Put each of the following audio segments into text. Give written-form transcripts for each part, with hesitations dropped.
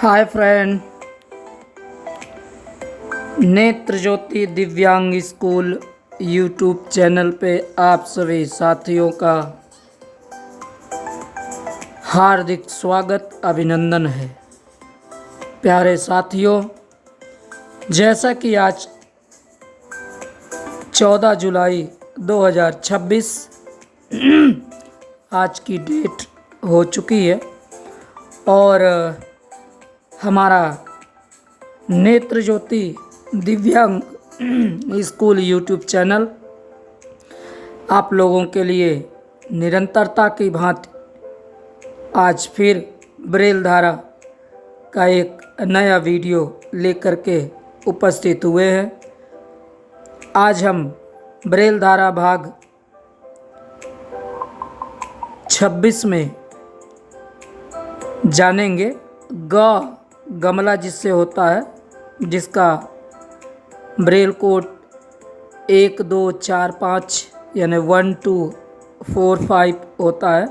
Hi friend, नेत्र ज्योति दिव्यांग school YouTube channel पे आप सभी साथियों का हार्दिक स्वागत अभिनंदन है। प्यारे साथियों, जैसा कि आज 14 जुलाई 2026 आज की डेट हो चुकी है और हमारा नेत्र ज्योति दिव्यांग स्कूल यूट्यूब चैनल आप लोगों के लिए निरंतरता की भांति आज फिर ब्रेल धारा का एक नया वीडियो लेकर के उपस्थित हुए हैं। आज हम ब्रेल धारा भाग 26 में जानेंगे गमला जिससे होता है, जिसका ब्रेल कोड 1 2 4 5 यानी 1 2 4 5 होता है।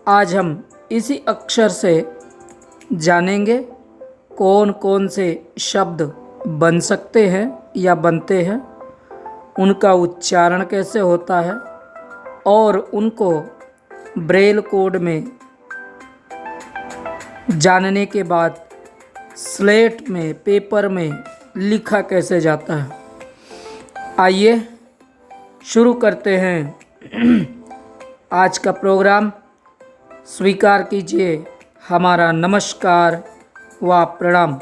आज हम इसी अक्षर से जानेंगे कौन कौन से शब्द बन सकते हैं या बनते हैं, उनका उच्चारण कैसे होता है और उनको ब्रेल कोड में जानने के बाद स्लेट में, पेपर में लिखा कैसे जाता है। आइए शुरू करते हैं आज का प्रोग्राम। स्वीकार कीजिए हमारा नमस्कार व प्रणाम।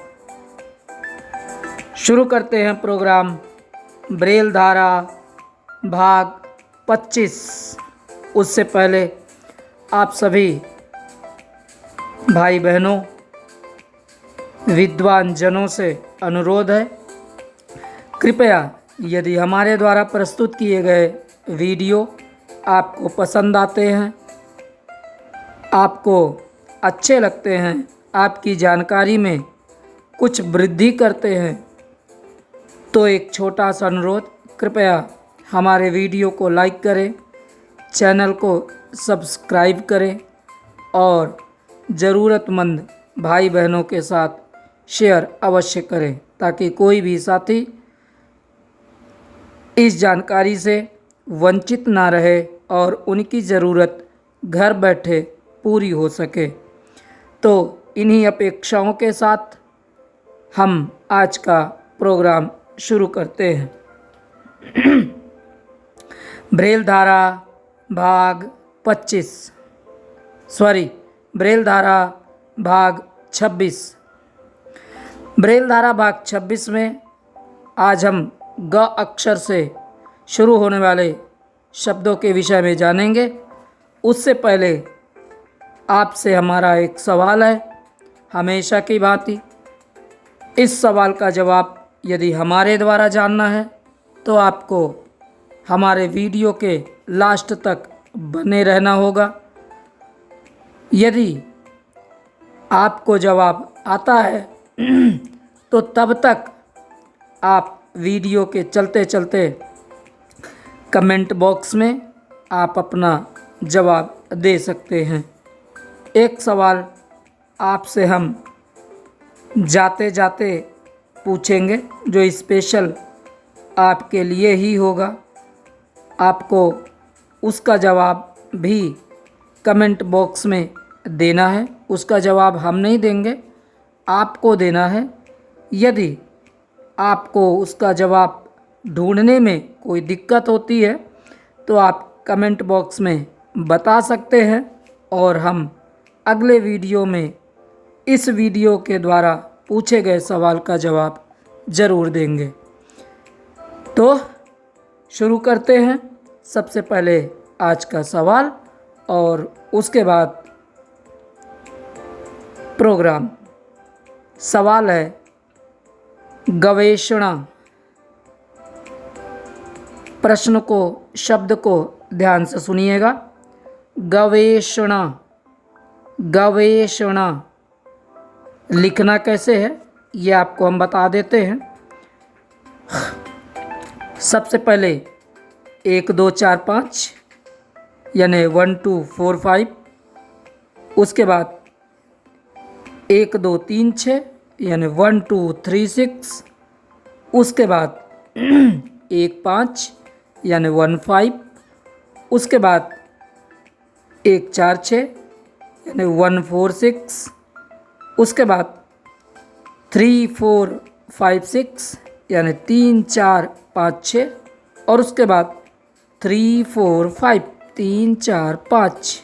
शुरू करते हैं प्रोग्राम ब्रेल धारा भाग 25। उससे पहले आप सभी भाई बहनों, विद्वान जनों से अनुरोध है, कृपया यदि हमारे द्वारा प्रस्तुत किए गए वीडियो आपको पसंद आते हैं, आपको अच्छे लगते हैं, आपकी जानकारी में कुछ वृद्धि करते हैं, तो एक छोटा सा अनुरोध, कृपया हमारे वीडियो को लाइक करें, चैनल को सब्सक्राइब करें और ज़रूरतमंद भाई बहनों के साथ शेयर अवश्य करें, ताकि कोई भी साथी इस जानकारी से वंचित ना रहे और उनकी ज़रूरत घर बैठे पूरी हो सके। तो इन्हीं अपेक्षाओं के साथ हम आज का प्रोग्राम शुरू करते हैं। ब्रेल धारा भाग 25 ब्रेल धारा भाग 26। ब्रेल धारा भाग 26 में आज हम ग अक्षर से शुरू होने वाले शब्दों के विषय में जानेंगे। उससे पहले आपसे हमारा एक सवाल है, हमेशा की भांति। इस सवाल का जवाब यदि हमारे द्वारा जानना है तो आपको हमारे वीडियो के लास्ट तक बने रहना होगा। यदि आपको जवाब आता है तो तब तक आप वीडियो के चलते चलते कमेंट बॉक्स में आप अपना जवाब दे सकते हैं। एक सवाल आपसे हम जाते जाते पूछेंगे जो स्पेशल आपके लिए ही होगा। आपको उसका जवाब भी कमेंट बॉक्स में देना है। उसका जवाब हम नहीं देंगे, आपको देना है। यदि आपको उसका जवाब ढूंढने में कोई दिक्कत होती है तो आप कमेंट बॉक्स में बता सकते हैं और हम अगले वीडियो में इस वीडियो के द्वारा पूछे गए सवाल का जवाब ज़रूर देंगे। तो शुरू करते हैं। सबसे पहले आज का सवाल और उसके बाद प्रोग्राम। सवाल है गवेषणा। प्रश्न को, शब्द को ध्यान से सुनिएगा। गवेषणा, गवेषणा लिखना कैसे है ये आपको हम बता देते हैं। सबसे पहले 1 2 4 5 यानी 1 2 4 5। उसके बाद 1 2 3 6 यानी 1 2 3 6। उसके बाद 1 5 यानी 1 5। उसके बाद 1 4 6 यानी 1 4 6। उसके बाद 3 4 5 6 यानी 3 4 5 6। और उसके बाद 3 4 5 3 4 5।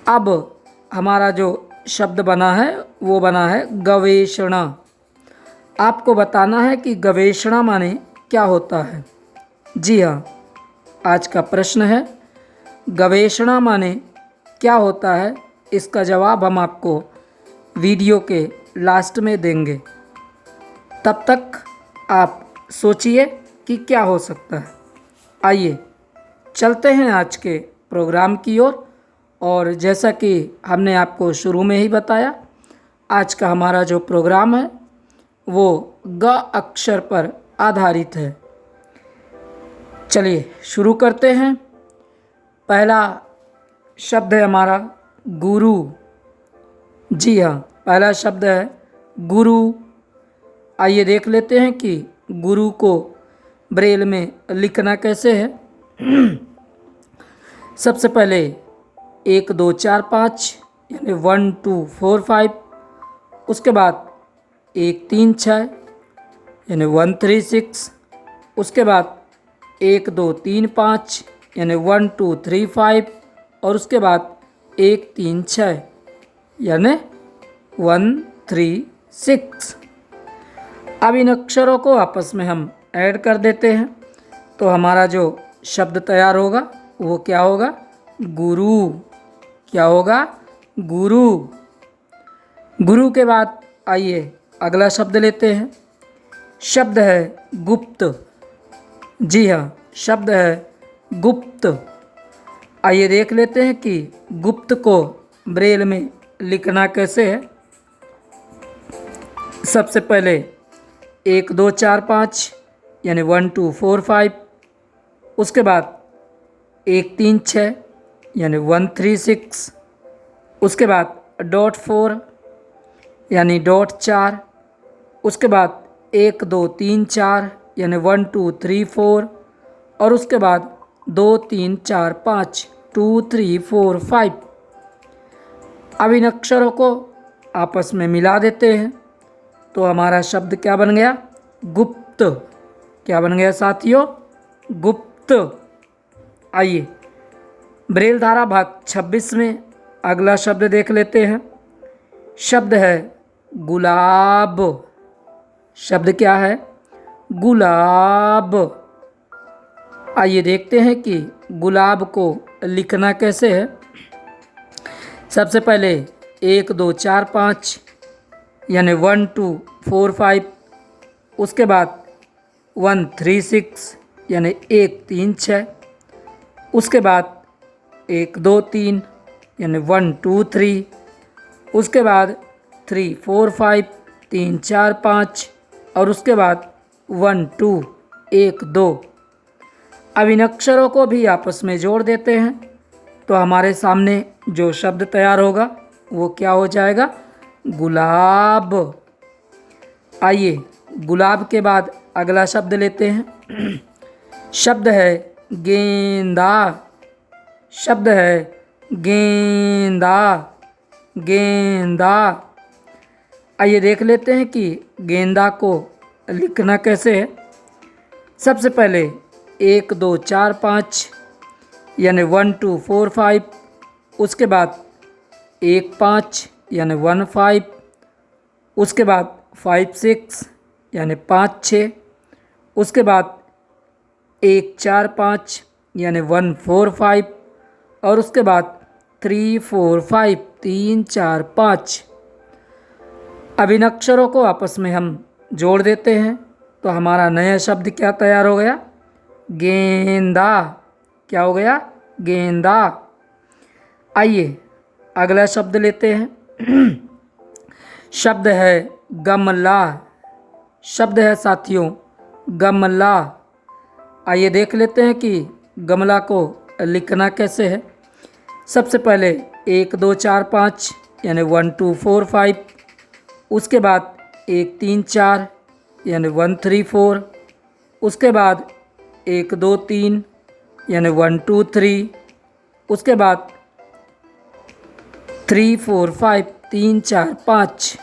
अब हमारा जो शब्द बना है वो बना है गवेषणा। आपको बताना है कि गवेषणा माने क्या होता है। जी हाँ, आज का प्रश्न है गवेषणा माने क्या होता है। इसका जवाब हम आपको वीडियो के लास्ट में देंगे। तब तक आप सोचिए कि क्या हो सकता है। आइए चलते हैं आज के प्रोग्राम की ओर। और जैसा कि हमने आपको शुरू में ही बताया, आज का हमारा जो प्रोग्राम है वो ग अक्षर पर आधारित है। चलिए शुरू करते हैं। पहला शब्द है हमारा गुरु। जी हाँ, पहला शब्द है गुरु। आइए देख लेते हैं कि गुरु को ब्रेल में लिखना कैसे है। सबसे पहले 1 2 4 5 यानी 1 2 4 5। उसके बाद 1 3 6 यानी 1 3 6। उसके बाद 1 2 3 5 यानी 1 2 3 5। और उसके बाद 1 3 6 यानी 1 3 6। अब इन अक्षरों को आपस में हम ऐड कर देते हैं तो हमारा जो शब्द तैयार होगा वो क्या होगा? गुरु। क्या होगा? गुरु। गुरु के बाद आइए अगला शब्द लेते हैं। शब्द है गुप्त। जी हाँ, शब्द है गुप्त। आइए देख लेते हैं कि गुप्त को ब्रेल में लिखना कैसे है। सबसे पहले 1 2 4 5 यानी 1 2 4 5। उसके बाद 1 3 6 यानी 1 3 6। उसके बाद डॉट 4 यानी डॉट 4। उसके बाद 1 2 3 4 यानी 1 2 3 4। और उसके बाद 2 3 4 5 2 3 4 5। अब इन अक्षरों को आपस में मिला देते हैं तो हमारा शब्द क्या बन गया? गुप्त। क्या बन गया साथियों? गुप्त। आइए ब्रेल धारा भाग 26 में अगला शब्द देख लेते हैं। शब्द है गुलाब। शब्द क्या है? गुलाब। आइए देखते हैं कि गुलाब को लिखना कैसे है। सबसे पहले 1 2 4 5 यानी 1 2 4 5। उसके बाद 1 3 6 यानी 1 3 6। उसके बाद 1 2 3 यानी 1 2 3। उसके बाद 3 4 5 3 4 5। और उसके बाद 1 2 1 2। अब इन अक्षरों को भी आपस में जोड़ देते हैं तो हमारे सामने जो शब्द तैयार होगा वो क्या हो जाएगा? गुलाब। आइए गुलाब के बाद अगला शब्द लेते हैं। शब्द है गेंदा। शब्द है गेंदा। गेंदा। आइए देख लेते हैं कि गेंदा को लिखना कैसे है। सबसे पहले 1 2 4 5 यानी 1 2 4 5। उसके बाद 1 5 यानी 1 5। उसके बाद 5 6 यानी 5 6। उसके बाद 1 4 5 यानी 1 4 5। और उसके बाद 3 4 5 3 4 5। अब इन अक्षरों को आपस में हम जोड़ देते हैं तो हमारा नया शब्द क्या तैयार हो गया? गेंदा। क्या हो गया? गेंदा। आइए अगला शब्द लेते हैं। शब्द है गमला। शब्द है साथियों गमला। आइए देख लेते हैं कि गमला को लिखना कैसे है। सबसे पहले 1 2 4 5 यानी 1 2 4 5। उसके बाद 1 3 4 यानी 1 3 4। उसके बाद 1 2 3 यानी 1 2 3। उसके बाद 3 4 5 3 4 5।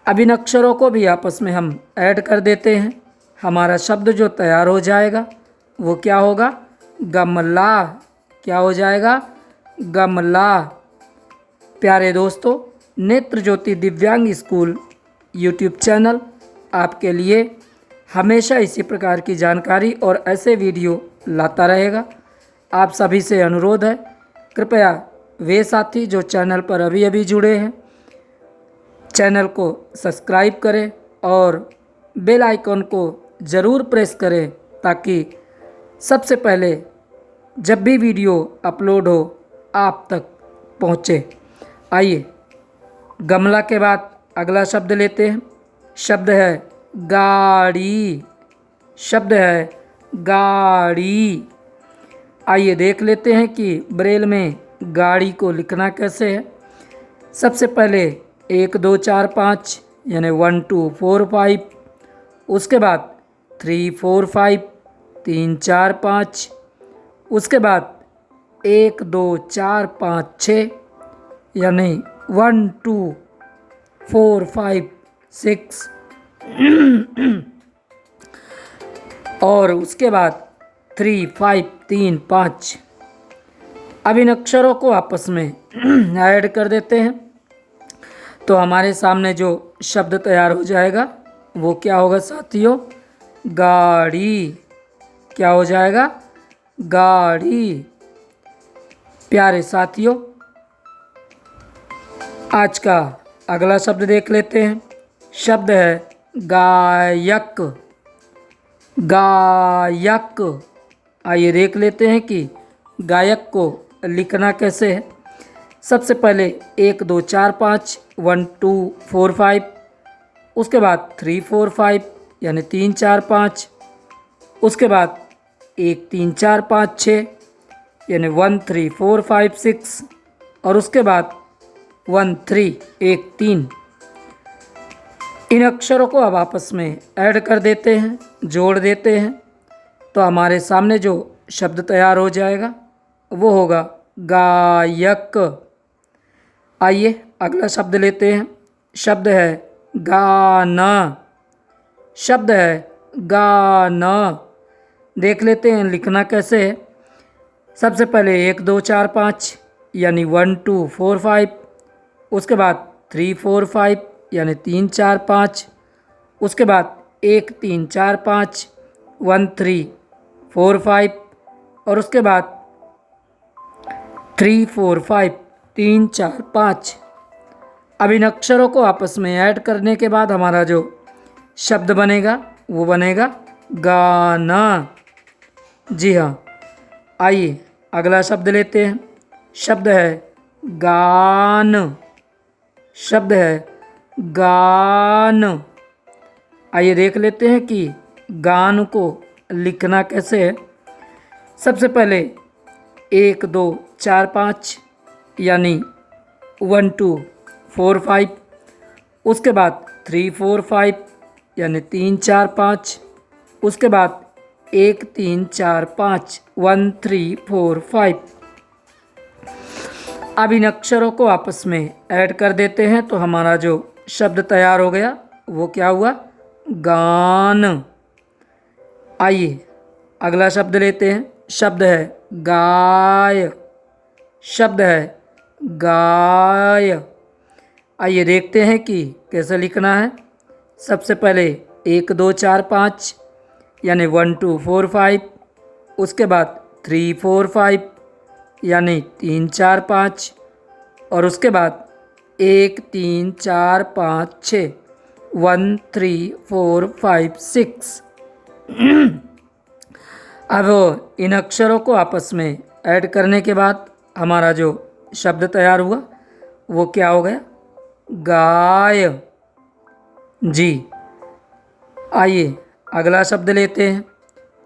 अब इन अक्षरों को भी आपस में हम ऐड कर देते हैं। हमारा शब्द जो तैयार हो जाएगा वो क्या होगा? गमला। क्या हो जाएगा? गमला। प्यारे दोस्तों, नेत्र ज्योति दिव्यांग स्कूल यूट्यूब चैनल आपके लिए हमेशा इसी प्रकार की जानकारी और ऐसे वीडियो लाता रहेगा। आप सभी से अनुरोध है, कृपया वे साथी जो चैनल पर अभी अभी जुड़े हैं, चैनल को सब्सक्राइब करें और बेल आइकन को ज़रूर प्रेस करें ताकि सबसे पहले जब भी वीडियो अपलोड हो आप तक पहुँचे। आइए गमला के बाद अगला शब्द लेते हैं। शब्द है गाड़ी। शब्द है गाड़ी। आइए देख लेते हैं कि ब्रेल में गाड़ी को लिखना कैसे है। सबसे पहले 1 2 4 5 यानी 1 2 4 5। उसके बाद 3 4 5 3 4 5। उसके बाद 1 2 4 5 6 यानी 1 2 4 5 6। और उसके बाद 3 5 3 5। अब इन अक्षरों को आपस में ऐड कर देते हैं तो हमारे सामने जो शब्द तैयार हो जाएगा वो क्या होगा साथियों? गाड़ी। क्या हो जाएगा? गाड़ी। प्यारे साथियों, आज का अगला शब्द देख लेते हैं। शब्द है गायक। गायक। आइए देख लेते हैं कि गायक को लिखना कैसे है। सबसे पहले 1 2 4 5 1 2 4 5। उसके बाद 3 4 5 यानी 3 4 5। उसके बाद 1 3 4 5 6 यानी 1 3 4 5 6। और उसके बाद 1 3 1 3। इन अक्षरों को अब आपस में ऐड कर देते हैं, जोड़ देते हैं तो हमारे सामने जो शब्द तैयार हो जाएगा वो होगा गायक। आइए अगला शब्द लेते हैं। शब्द है गाना। शब्द है गाना। देख लेते हैं लिखना कैसे है। सबसे पहले 1 2 4 5 यानी 1 2 4 5। उसके बाद 3 4 5 यानी 3 4 5। उसके बाद 1 3 4 5 1 3 4 5। और उसके बाद 3 4 5 3 4 5। अब इन अक्षरों को आपस में ऐड करने के बाद हमारा जो शब्द बनेगा वो बनेगा गाना। जी हाँ, आइए अगला शब्द लेते हैं। शब्द है गान। शब्द है गान। आइए देख लेते हैं कि गान को लिखना कैसे है। सबसे पहले 1 2 4 5 यानी 1 2 4 5। उसके बाद 3 4 5 यानी 3 4 5। उसके बाद 1 3 4 5 1 3 4 5। अब इन अक्षरों को आपस में ऐड कर देते हैं तो हमारा जो शब्द तैयार हो गया वो क्या हुआ? गान। आइए अगला शब्द लेते हैं। शब्द है गाय। शब्द है गाय। आइए देखते हैं कि कैसे लिखना है। सबसे पहले 1 2 4 5 यानी 1 2 4 5। उसके बाद 3 4 5 यानी 3 4 5। और उसके बाद 1 3 4 5 6 1 3 4 5 6। अब इन अक्षरों को आपस में ऐड करने के बाद हमारा जो शब्द तैयार हुआ वो क्या हो गया? गाय। जी, आइए अगला शब्द लेते हैं।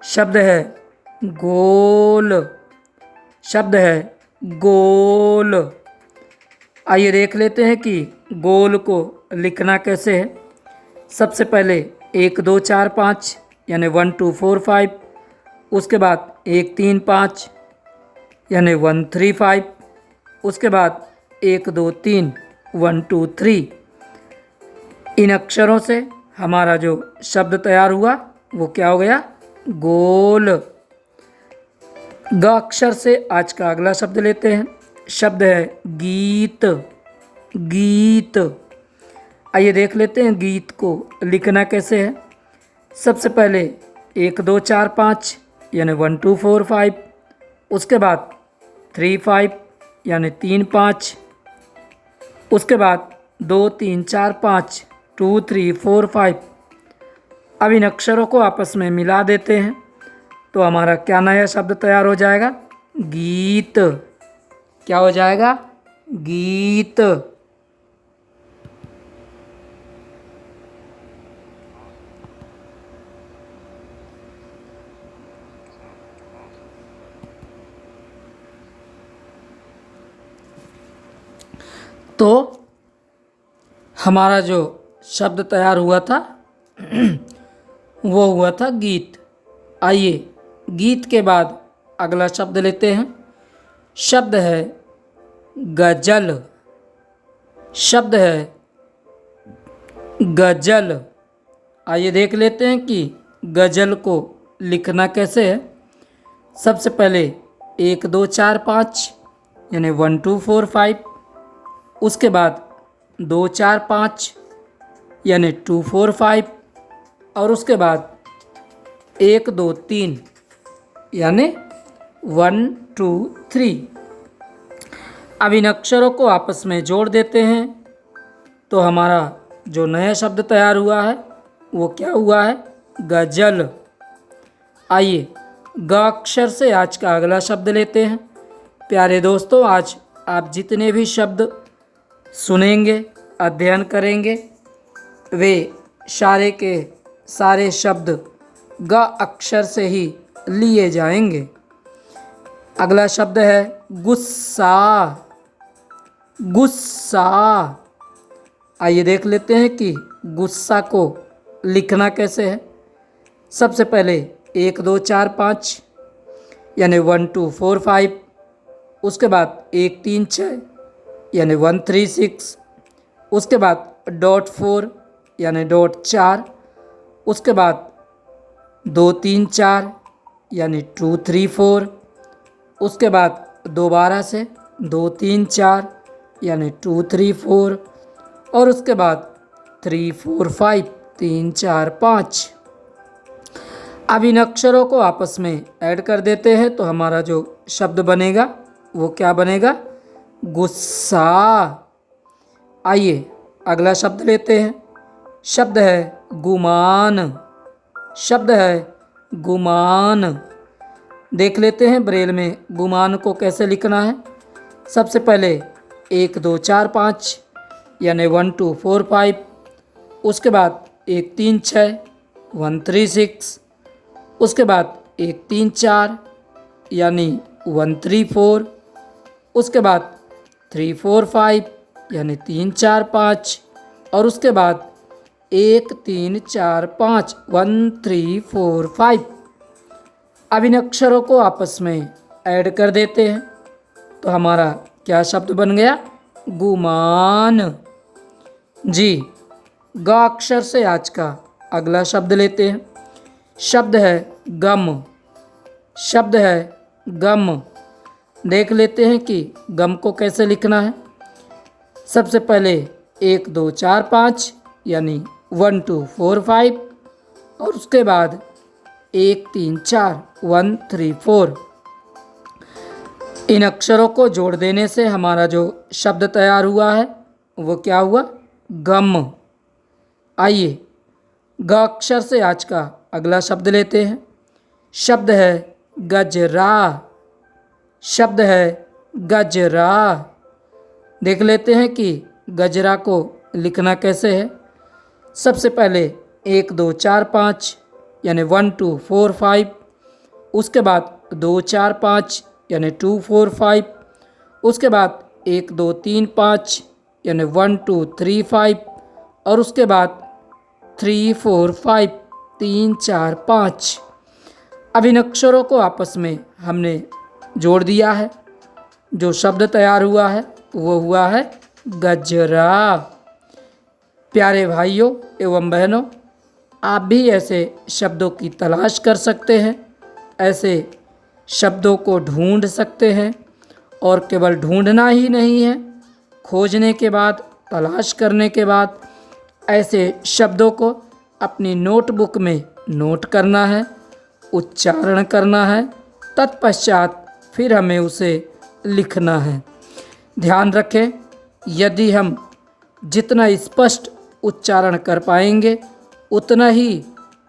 शब्द है गोल। शब्द है गोल। आइए देख लेते हैं कि गोल को लिखना कैसे है। सबसे पहले 1 2 4 5 यानी 1 2 4 5, उसके बाद 1 3 5 यानी 1 3 5, उसके बाद 1 2 3 1 2 3। इन अक्षरों से हमारा जो शब्द तैयार हुआ वो क्या हो गया? गोल। ग अक्षर से आज का अगला शब्द लेते हैं। शब्द है गीत। गीत। आइए देख लेते हैं गीत को लिखना कैसे है। सबसे पहले 1 2 4 5 यानी 1 2 4 5, उसके बाद 3 5 यानी 3 5, उसके बाद 2 3 4 5 2 3 4 5। अब इन अक्षरों को आपस में मिला देते हैं तो हमारा क्या नया शब्द तैयार हो जाएगा? गीत। क्या हो जाएगा? गीत। तो हमारा जो शब्द तैयार हुआ था वो हुआ था गीत। आइए गीत के बाद अगला शब्द लेते हैं। शब्द है गजल। शब्द है गजल। आइए देख लेते हैं कि गजल को लिखना कैसे है। सबसे पहले 1 2 4 5 यानी 1 2 4 5, उसके बाद 2 4 5 यानी 2 4 5, और उसके बाद 1 2 3 यानी 1 2 3। अब इन अक्षरों को आपस में जोड़ देते हैं तो हमारा जो नया शब्द तैयार हुआ है वो क्या हुआ है? गजल। आइए ग अक्षर से आज का अगला शब्द लेते हैं। प्यारे दोस्तों, आज आप जितने भी शब्द सुनेंगे, अध्ययन करेंगे, वे सारे के सारे शब्द ग अक्षर से ही लिए जाएंगे। अगला शब्द है गुस्सा। गुस्सा। आइए देख लेते हैं कि गुस्सा को लिखना कैसे है। सबसे पहले 1 2 4 5 यानी 1 2 4 5, उसके बाद 1 3 6 यानी 1 3 6, उसके बाद डॉट 4 यानी डॉट 4, उसके बाद 2 3 4 यानी 2 3 4, उसके बाद दोबारा से 2 3 4 यानी 2 3 4, और उसके बाद 3 4 5 3 4 5। अब इन अक्षरों को आपस में ऐड कर देते हैं तो हमारा जो शब्द बनेगा वो क्या बनेगा? गुस्सा। आइए अगला शब्द लेते हैं। शब्द है गुमान। शब्द है गुमान। देख लेते हैं ब्रेल में गुमान को कैसे लिखना है। सबसे पहले 1 2 4 5 यानी 1 2 4 5, उसके बाद 1 3 6 1 3 6, उसके बाद 1 3 4 यानी 1 3 4, उसके बाद 3 4 5 यानी 3 4 5, और उसके बाद 1 3 4 5 1 3 4 5। अब इन अक्षरों को आपस में ऐड कर देते हैं तो हमारा क्या शब्द बन गया? गुमान। जी, ग अक्षर से आज का अगला शब्द लेते हैं। शब्द है गम। शब्द है गम। देख लेते हैं कि गम को कैसे लिखना है। सबसे पहले 1 2 4 5 यानी 1 2 4 5, और उसके बाद 1 3 4 1 3 4। इन अक्षरों को जोड़ देने से हमारा जो शब्द तैयार हुआ है वो क्या हुआ? गम। आइए ग अक्षर से आज का अगला शब्द लेते हैं। शब्द है गजरा। शब्द है गजरा। देख लेते हैं कि गजरा को लिखना कैसे है। सबसे पहले 1 2 4 5 यानी 1 2 4 5, उसके बाद 2 4 5 यानी 2 4 5, उसके बाद 1 2 3 5 यानी 1 2 3 5 और उसके बाद 3 4 5 3 4 5। अब इन अक्षरों को आपस में हमने जोड़ दिया है। जो शब्द तैयार हुआ है वो हुआ है गजरा। प्यारे भाइयों एवं बहनों, आप भी ऐसे शब्दों की तलाश कर सकते हैं, ऐसे शब्दों को ढूंढ सकते हैं। और केवल ढूंढना ही नहीं है, खोजने के बाद, तलाश करने के बाद ऐसे शब्दों को अपनी नोटबुक में नोट करना है, उच्चारण करना है, तत्पश्चात फिर हमें उसे लिखना है। ध्यान रखें, यदि हम जितना स्पष्ट उच्चारण कर पाएंगे उतना ही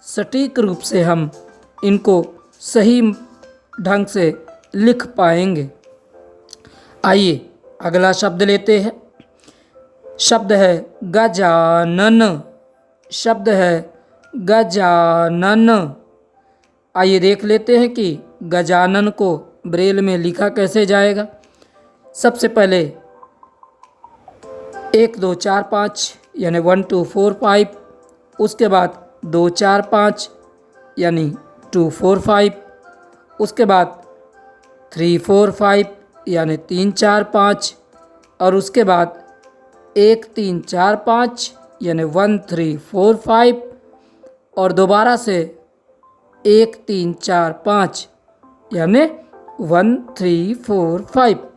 सटीक रूप से हम इनको सही ढंग से लिख पाएंगे। आइए अगला शब्द लेते हैं। शब्द है गजानन। शब्द है गजानन। आइए देख लेते हैं कि गजानन को ब्रेल में लिखा कैसे जाएगा। सबसे पहले 1 2 4 5 यानी 1 2 4 5, उसके बाद 2 4 5 यानी 2 4 5, उसके बाद 3 4 5 यानी 3 4 5 और उसके बाद 1 3 4 5 यानी 1 3 4 5 और दोबारा से 1 3 4 5 यानी 1 3 4 5।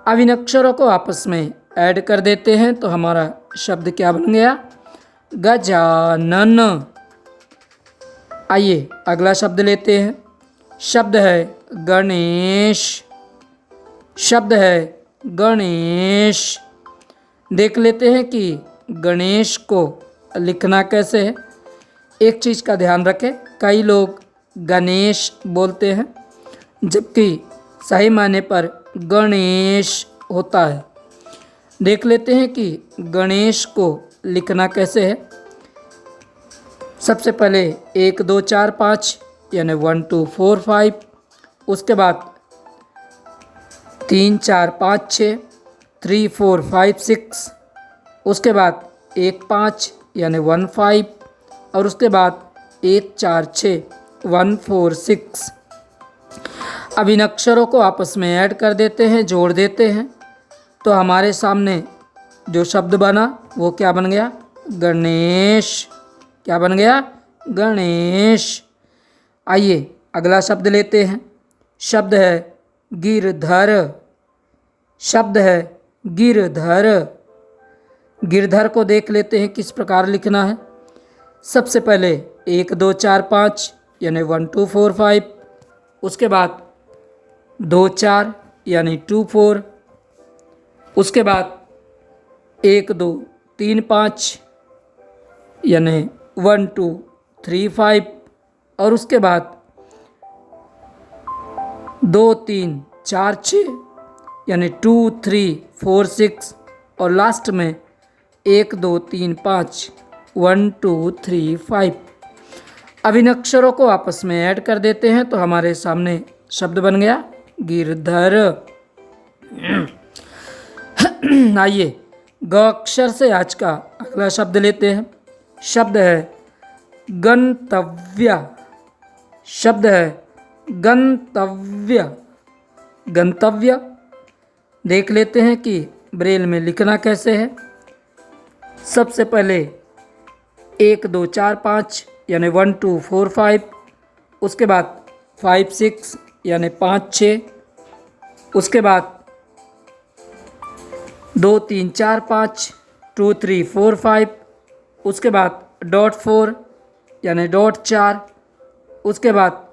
अब इन अक्षरों को आपस में ऐड कर देते हैं तो हमारा शब्द क्या बन गया? गजानन। आइए अगला शब्द लेते हैं। शब्द है गणेश। शब्द है गणेश। देख लेते हैं कि गणेश को लिखना कैसे है। एक चीज़ का ध्यान रखें, कई लोग गणेश बोलते हैं जबकि सही मायने पर गणेश होता है। देख लेते हैं कि गणेश को लिखना कैसे है। सबसे पहले 1 2 4 5 यानी 1 2 4 5, उसके बाद 3 4 5 6 3 4 5 6, उसके बाद 1 5 यानी 1 5 और उसके बाद 1 4 6 1 4 6। अब इन अक्षरों को आपस में ऐड कर देते हैं, जोड़ देते हैं तो हमारे सामने जो शब्द बना वो क्या बन गया? गणेश। क्या बन गया? गणेश। आइए अगला शब्द लेते हैं। शब्द है गिरधर। शब्द है गिरधर। गिरधर को देख लेते हैं किस प्रकार लिखना है। सबसे पहले 1 2 4 5 यानी 1 2 4 5, उसके बाद 2 4 यानी 2 4, उसके बाद 1 2 3 5 यानी 1 2 3 5 और उसके बाद 2 3 4 6 यानी 2 3 4 6 और लास्ट में 1 2 3 5 1 2 3 5। अब इन अक्षरों को आपस में ऐड कर देते हैं तो हमारे सामने शब्द बन गया गिरधर। आइए ग अक्षर से आज का अगला शब्द लेते हैं। शब्द है गंतव्य। शब्द है गंतव्य। गंतव्य देख लेते हैं कि ब्रेल में लिखना कैसे है। सबसे पहले 1 2 4 5 यानी 1 2 4 5, उसके बाद 5 6 यानी 5 6, उसके बाद 2 3 4 5 2 3 4 5, उसके बाद डॉट 4 यानी डॉट 4, उसके बाद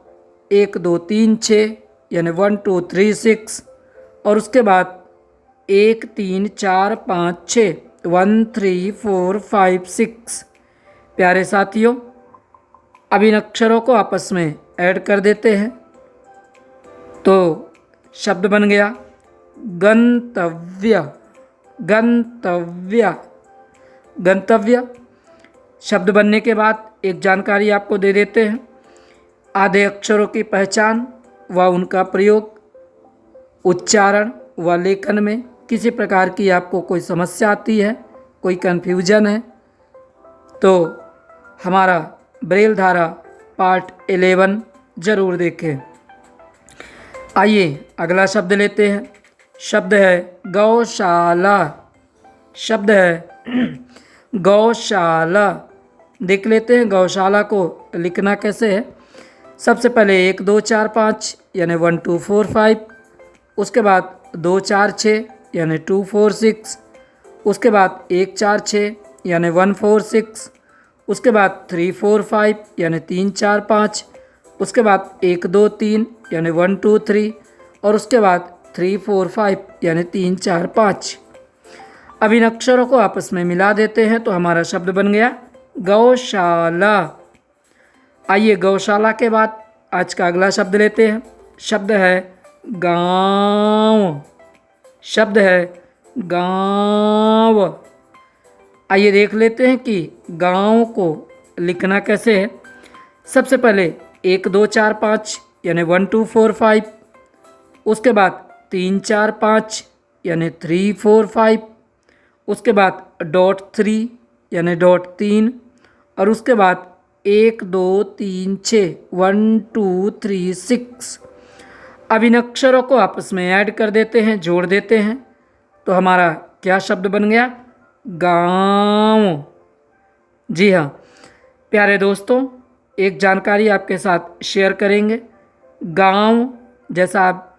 1 2 3 6 यानी 1 2 3 6 और उसके बाद 1 3 4 5 6 1 3 4 5 6। प्यारे साथियों, अब इन अक्षरों को आपस में ऐड कर देते हैं तो शब्द बन गया गंतव्य। गंतव्य। गंतव्य शब्द बनने के बाद एक जानकारी आपको दे देते हैं। आधे अक्षरों की पहचान व उनका प्रयोग उच्चारण व लेखन में किसी प्रकार की आपको कोई समस्या आती है, कोई कन्फ्यूजन है, तो हमारा ब्रेल धारा पार्ट 11 ज़रूर देखें। आइए अगला शब्द लेते हैं। शब्द है गौशाला। शब्द है गौशाला। देख लेते हैं गौशाला को लिखना कैसे है। सबसे पहले 1 2 4 5 यानी 1 2 4 5, उसके बाद 2 4 6 यानी 2 4 6, उसके बाद 1 4 6 यानी 1 4 6, उसके बाद 3 4 5 यानी 3 4 5, उसके बाद 1 2 3 यानी 1 2 3, और उसके बाद 3 4 5 यानी 3 4 5। अब इन अक्षरों को आपस में मिला देते हैं तो हमारा शब्द बन गया गौशाला। आइए गौशाला के बाद आज का अगला शब्द लेते हैं। शब्द है गांव। शब्द है गांव। आइए देख लेते हैं कि गांव को लिखना कैसे है। सबसे पहले 1 2 4 5 यानी 1 2 4 5, उसके बाद 3 4 5 यानी 3 4 5, उसके बाद डॉट 3 यानी डॉट 3, और उसके बाद 1 2 3 6 1 2 3 6। अब इन अक्षरों को आपस में ऐड कर देते हैं, जोड़ देते हैं, तो हमारा क्या शब्द बन गया? गांव। जी हाँ प्यारे दोस्तों, एक जानकारी आपके साथ शेयर करेंगे। गांव जैसा आप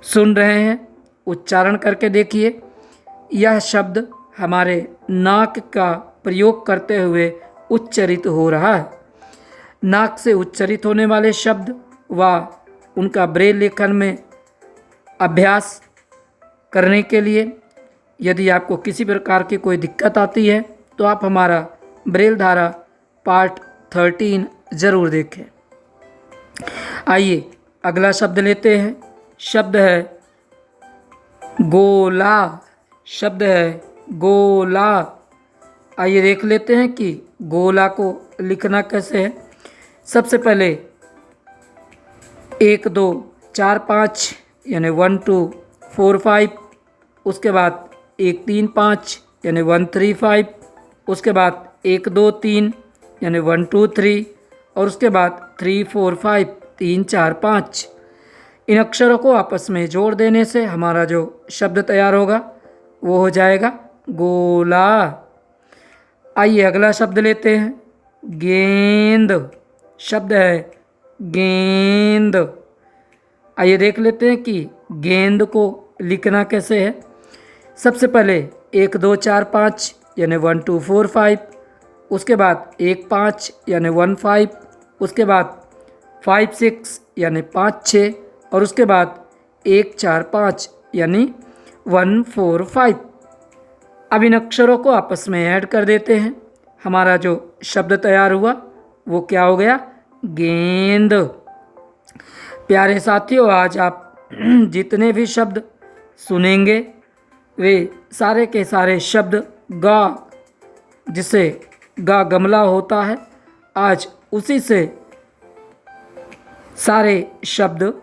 सुन रहे हैं, उच्चारण करके देखिए। यह शब्द हमारे नाक का प्रयोग करते हुए उच्चरित हो रहा है। नाक से उच्चरित होने वाले शब्द व उनका ब्रेल लेखन में अभ्यास करने के लिए यदि आपको किसी प्रकार की कोई दिक्कत आती है तो आप हमारा ब्रेल धारा पार्ट 13 ज़रूर देखें। आइए अगला शब्द लेते हैं। शब्द है गोला। शब्द है गोला। आइए देख लेते हैं कि गोला को लिखना कैसे है। सबसे पहले 1 2 4 5 यानी 1 2 4 5, उसके बाद 1 3 5 यानी 1 3 5, उसके बाद 1 2 3 यानी 1 2 3, और उसके बाद 3 4 5 3 4 5। इन अक्षरों को आपस में जोड़ देने से हमारा जो शब्द तैयार होगा वो हो जाएगा गोला। आइए अगला शब्द लेते हैं। गेंद। शब्द है गेंद। आइए देख लेते हैं कि गेंद को लिखना कैसे है। सबसे पहले 1 2 4 5 यानी 1 2 4 5, उसके बाद 1 5 यानी 1 5, उसके बाद 5 6 यानी 5 6, और उसके बाद 1 4 5 यानी 1 4 5। अब इन अक्षरों को आपस में ऐड कर देते हैं। हमारा जो शब्द तैयार हुआ वो क्या हो गया? गेंद। प्यारे साथियों, आज आप जितने भी शब्द सुनेंगे वे सारे के सारे शब्द गा, जिसे गा गमला होता है, आज उसी से सारे शब्द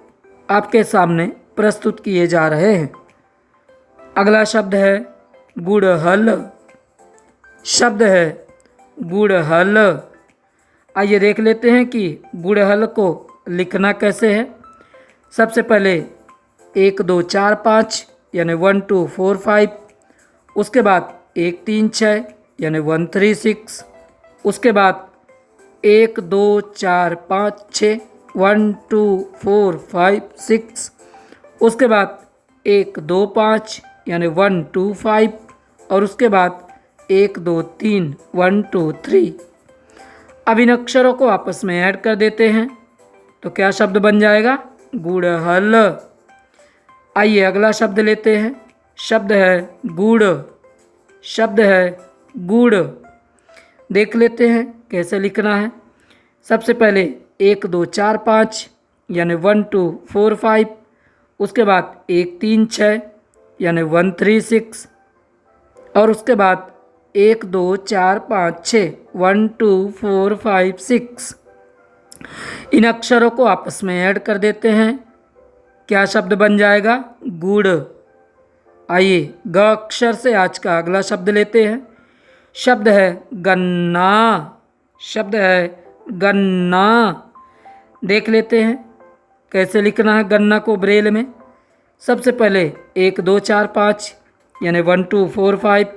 आपके सामने प्रस्तुत किए जा रहे हैं। अगला शब्द है गुड़हल। शब्द है गुड़हल। आइए देख लेते हैं कि गुड़हल को लिखना कैसे है। सबसे पहले 1 2 4 5 यानी 1 2 4 5, उसके बाद 1 3 6 यानी 1 3 6, उसके बाद 1 2 4 5 6 1 2 4 5 6, उसके बाद 1 2 5 यानी 1 2 5, और उसके बाद 1 2 3 1 2 3। अब इन अक्षरों को आपस में ऐड कर देते हैं तो क्या शब्द बन जाएगा? गुड़हल। आइए अगला शब्द लेते हैं। शब्द है गुड़। शब्द है गुड़। देख लेते हैं कैसे लिखना है। सबसे पहले 1 2 4 5 यानी 1 2 4 5, उसके बाद 1 3 6 यानी 1 3 6, और उसके बाद 1 2 4 5 6 1 2 4 5 6। इन अक्षरों को आपस में ऐड कर देते हैं। क्या शब्द बन जाएगा? गुड़। आइए ग अक्षर से आज का अगला शब्द लेते हैं। शब्द है गन्ना। शब्द है गन्ना। देख लेते हैं कैसे लिखना है गन्ना को ब्रेल में। सबसे पहले 1 2 4 5 यानी 1 2 4 5,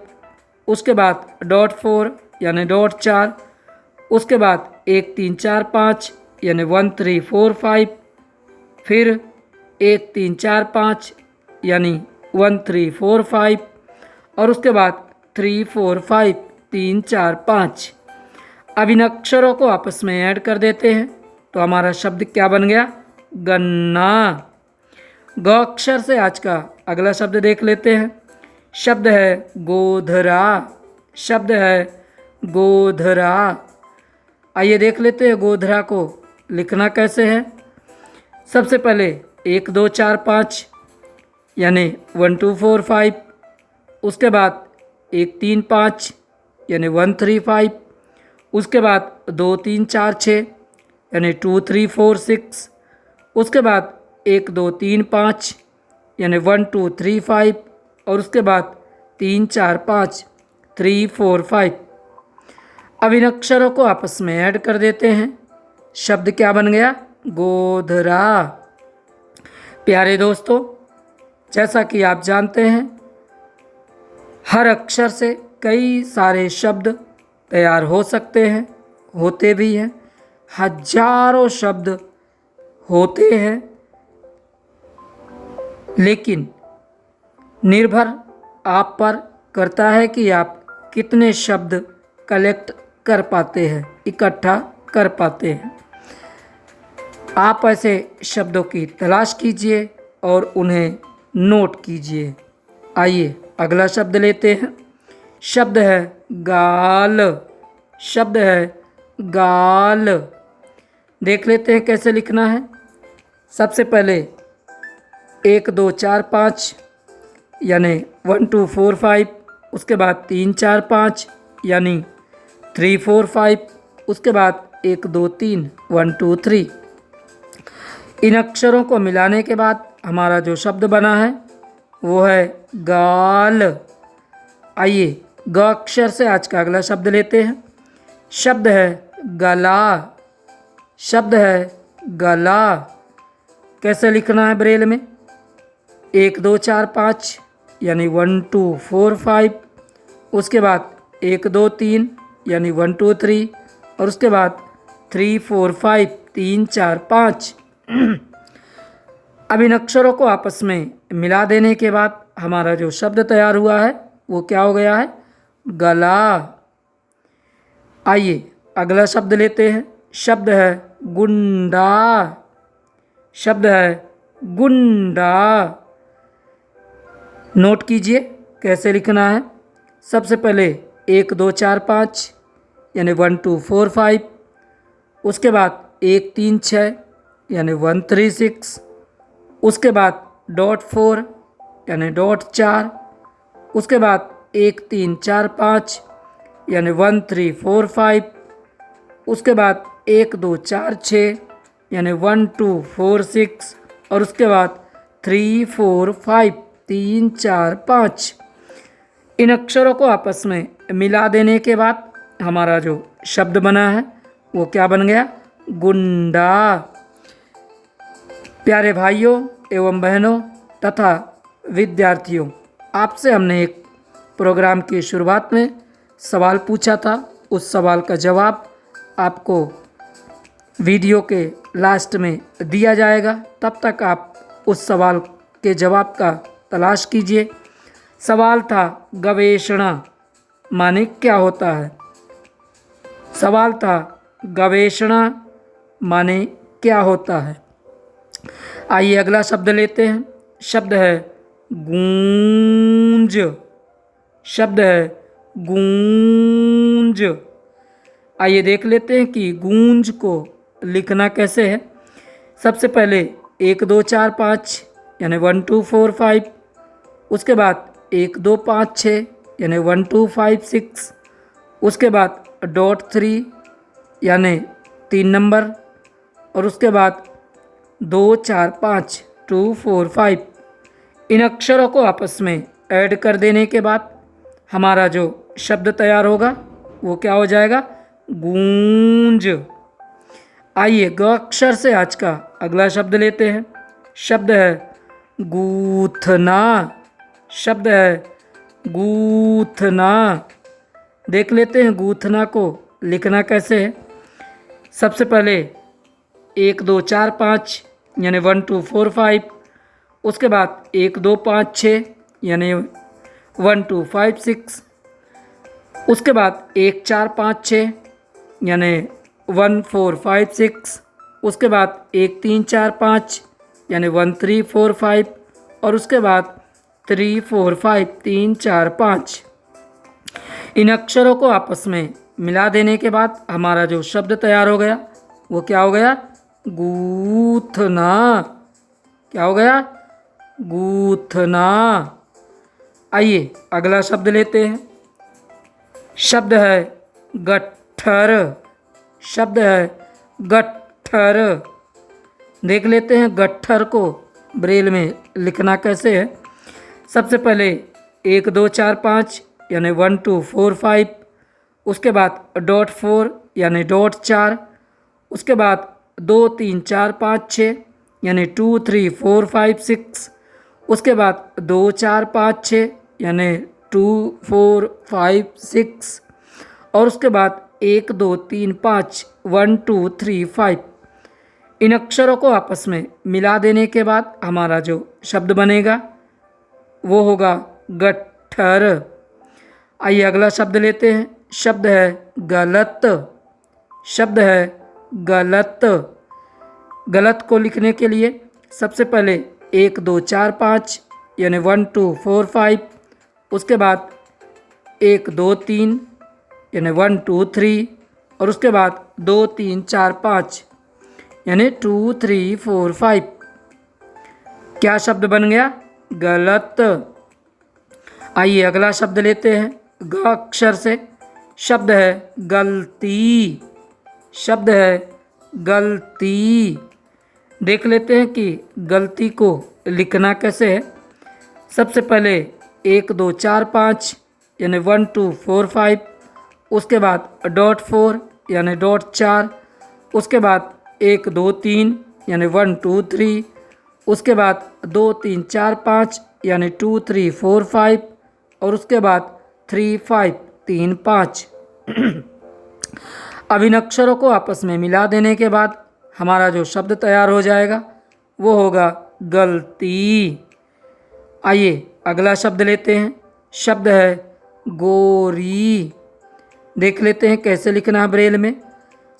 उसके बाद डॉट 4 यानी डॉट 4, उसके बाद 1 3 4 5 यानी 1 3 4 5, फिर 1 3 4 5 यानी 1 3 4 5, और उसके बाद 3 4 5 3 4 5। अब इन अक्षरों को आपस में ऐड कर देते हैं तो हमारा शब्द क्या बन गया? गन्ना। ग अक्षर से आज का अगला शब्द देख लेते हैं। शब्द है गोधरा। शब्द है गोधरा। आइए देख लेते हैं गोधरा को लिखना कैसे है। सबसे पहले 1 2 4 5 यानी 1 2 4 5, उसके बाद 1 3 5 यानी 1 3 5, उसके बाद 2 3 4 6 यानी 2 3 4 6, उसके बाद 1 2 3 5 यानी 1 2 3 5, और उसके बाद 3 4 5 3 4 5। अब इन अक्षरों को आपस में ऐड कर देते हैं। शब्द क्या बन गया? गोधरा। प्यारे दोस्तों, जैसा कि आप जानते हैं हर अक्षर से कई सारे शब्द तैयार हो सकते हैं, होते भी हैं। हजारों शब्द होते हैं, लेकिन निर्भर आप पर करता है कि आप कितने शब्द कलेक्ट कर पाते हैं, इकट्ठा कर पाते हैं। आप ऐसे शब्दों की तलाश कीजिए और उन्हें नोट कीजिए। आइए अगला शब्द लेते हैं। शब्द है गाल। शब्द है गाल। देख लेते हैं कैसे लिखना है। सबसे पहले 1 2 4 5 यानी 1 2 4 5, उसके बाद 3 4 5 यानी 3 4 5, उसके बाद 1 2 3 1 2 3। इन अक्षरों को मिलाने के बाद हमारा जो शब्द बना है वो है गाल। आइए ग अक्षर से आज का अगला शब्द लेते हैं। शब्द है गला। शब्द है गला। कैसे लिखना है ब्रेल में? 1 2 4 5 यानी 1 2 4 5, उसके बाद 1 2 3 यानी 1 2 3, और उसके बाद 3 4 5 3 4 5। अब इन अक्षरों को आपस में मिला देने के बाद हमारा जो शब्द तैयार हुआ है वो क्या हो गया है? गला। आइए अगला शब्द लेते हैं। शब्द है गुंडा। शब्द है गुंडा। नोट कीजिए कैसे लिखना है। सबसे पहले 1 2 4 5 यानी 1 2 4 5, उसके बाद 1 3 6 यानी 1 3 6, उसके बाद डॉट 4 यानी डॉट 4, उसके बाद 1 3 4 5 यानी 1 3 4 5, उसके बाद 1 2 4 6 यानी 1 2 4 6, और उसके बाद 3 4 5 3 4 5। इन अक्षरों को आपस में मिला देने के बाद हमारा जो शब्द बना है वो क्या बन गया? गुंडा। प्यारे भाइयों एवं बहनों तथा विद्यार्थियों, आपसे हमने एक प्रोग्राम की शुरुआत में सवाल पूछा था। उस सवाल का जवाब आपको वीडियो के लास्ट में दिया जाएगा। तब तक आप उस सवाल के जवाब का तलाश कीजिए। सवाल था गवेषणा माने क्या होता है? सवाल था गवेषणा माने क्या होता है? आइए अगला शब्द लेते हैं। शब्द है गूंज। शब्द है गूंज। आइए देख लेते हैं कि गूंज को लिखना कैसे है। सबसे पहले 1 2 4 5 यानी 1 2 4 5, उसके बाद 1 2 5 6 यानी 1 2 5 6, उसके बाद डॉट 3 यानी 3 नंबर, और उसके बाद 2 4 5 2 4 5। इन अक्षरों को आपस में ऐड कर देने के बाद हमारा जो शब्द तैयार होगा वो क्या हो जाएगा? गूंज। आइए ग अक्षर से आज का अगला शब्द लेते हैं। शब्द है गूथना। शब्द है गूथना। देख लेते हैं गूथना को लिखना कैसे है। सबसे पहले 1 2 4 5 यानी 1 2 4 5, उसके बाद 1 2 5 6 यानी 1 2 5 6, उसके बाद 1 4 5 6 यानी 1 4 5 6, उसके बाद 1 3 4 5 यानी 1 3 4 5, और उसके बाद 3 4 5 3 4 5। इन अक्षरों को आपस में मिला देने के बाद हमारा जो शब्द तैयार हो गया वो क्या हो गया? गूथना। क्या हो गया? गूथना। आइए अगला शब्द लेते हैं। शब्द है गट्ठर। शब्द है गट्ठर। देख लेते हैं गट्ठर को ब्रेल में लिखना कैसे है। सबसे पहले 1 2 4 5 यानी 1 2 4 5, उसके बाद डॉट 4 यानी डॉट 4, उसके बाद 2 3 4 5 6 यानी 2 3 4 5 6, उसके बाद 2 4 5 6 यानी 2 4 5 6, और उसके बाद 1 2 3 5 1 2 3 5। इन अक्षरों को आपस में मिला देने के बाद हमारा जो शब्द बनेगा वो होगा गट्ठर। आइए अगला शब्द लेते हैं। शब्द है गलत। शब्द है गलत। गलत को लिखने के लिए सबसे पहले 1 2 4 5 यानी 1 2 4 5, उसके बाद 1 2 3 यानी 1 2 3, और उसके बाद 2 3 4 5 यानी 2 3 4 5। क्या शब्द बन गया? गलत। आइए अगला शब्द लेते हैं ग अक्षर से। शब्द है गलती। शब्द है गलती। देख लेते हैं कि गलती को लिखना कैसे है। सबसे पहले 1 2 4 5 यानी 1 2 4 5, उसके बाद डॉट 4 यानी डॉट 4, उसके बाद 1 2 3 यानी 1 2 3, उसके बाद 2 3 4 5 यानी 2 3 4 5, और उसके बाद 3 5 3 5। अब इन अक्षरों को आपस में मिला देने के बाद हमारा जो शब्द तैयार हो जाएगा वो होगा गलती। आइए अगला शब्द लेते हैं। शब्द है गोरी। देख लेते हैं कैसे लिखना है ब्रेल में।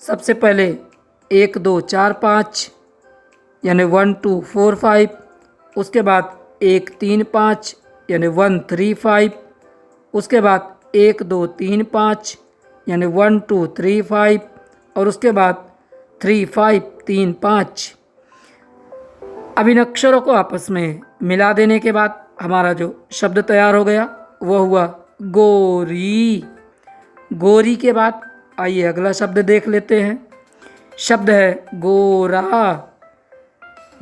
सबसे पहले 1 2 4 5 यानी 1 2 4 5, उसके बाद 1 3 5 यानी 1 3 5, उसके बाद 1 2 3 5 यानी 1 2 3 5, और उसके बाद 3 5 3 5। अब इन अक्षरों को आपस में मिला देने के बाद हमारा जो शब्द तैयार हो गया वो हुआ गोरी। गोरी के बाद आइए अगला शब्द देख लेते हैं। शब्द है गोरा।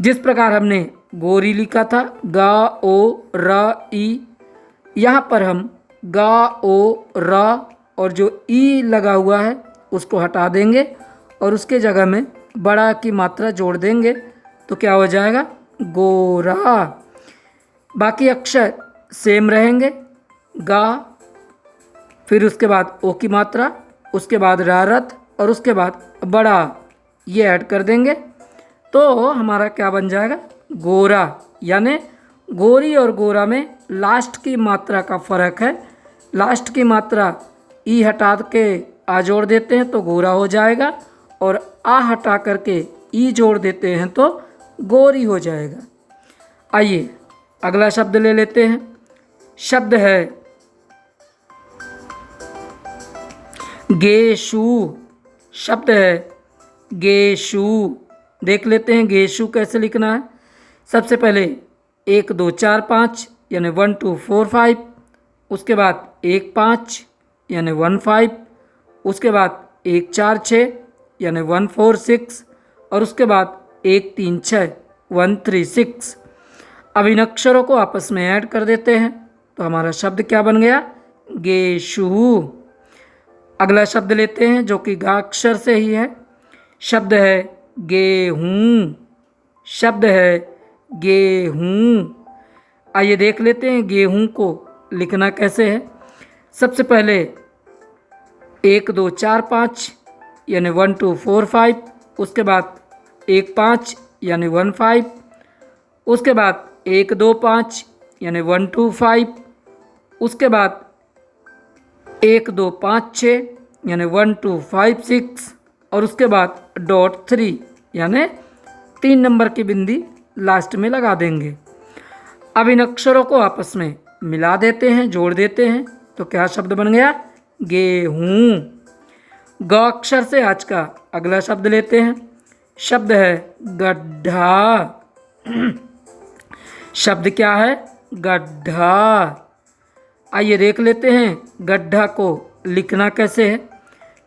जिस प्रकार हमने गोरी लिखा था गा ओ र ई, यहाँ पर हम गा ओ र और जो ई लगा हुआ है उसको हटा देंगे और उसके जगह में बड़ा की मात्रा जोड़ देंगे तो क्या हो जाएगा? गोरा। बाकी अक्षर सेम रहेंगे। गा, फिर उसके बाद ओ की मात्रा, उसके बाद रारत और उसके बाद बड़ा, ये ऐड कर देंगे तो हमारा क्या बन जाएगा? गोरा। यानी गोरी और गोरा में लास्ट की मात्रा का फ़र्क है। लास्ट की मात्रा ई हटा के आ जोड़ देते हैं तो गोरा हो जाएगा, और आ हटा करके ई जोड़ देते हैं तो गोरी हो जाएगा। आइए अगला शब्द ले लेते हैं। शब्द है गेशु। शब्द है गेशु। देख लेते हैं गेशु कैसे लिखना है। सबसे पहले 1 2 4 5 यानी 1 2 4 5, उसके बाद 1 5 यानी 1 5, उसके बाद 1 4 6 यानी 1 4 6, और उसके बाद 1 3 6 1 3 6। अब इन अक्षरों को आपस में ऐड कर देते हैं तो हमारा शब्द क्या बन गया? गेशु। अगला शब्द लेते हैं जो कि गा अक्षर से ही है। शब्द है गेहूं। शब्द है गेहूं। आइए देख लेते हैं गेहूं को लिखना कैसे है। सबसे पहले 1 2 4 5 यानी 1 2 4 5, उसके बाद 1 5 यानी 1 5, उसके बाद 1 2 5 यानी 1 2 5, उसके बाद 1 2 5 6 यानी 1 2 5 6, और उसके बाद डॉट 3 यानी 3 नंबर की बिंदी लास्ट में लगा देंगे। अब इन अक्षरों को आपस में मिला देते हैं, जोड़ देते हैं, तो क्या शब्द बन गया? गेहूं। ग अक्षर से आज का अगला शब्द लेते हैं। शब्द है गड्ढा। शब्द क्या है? गड्ढा। आइए देख लेते हैं गड्ढा को लिखना कैसे है।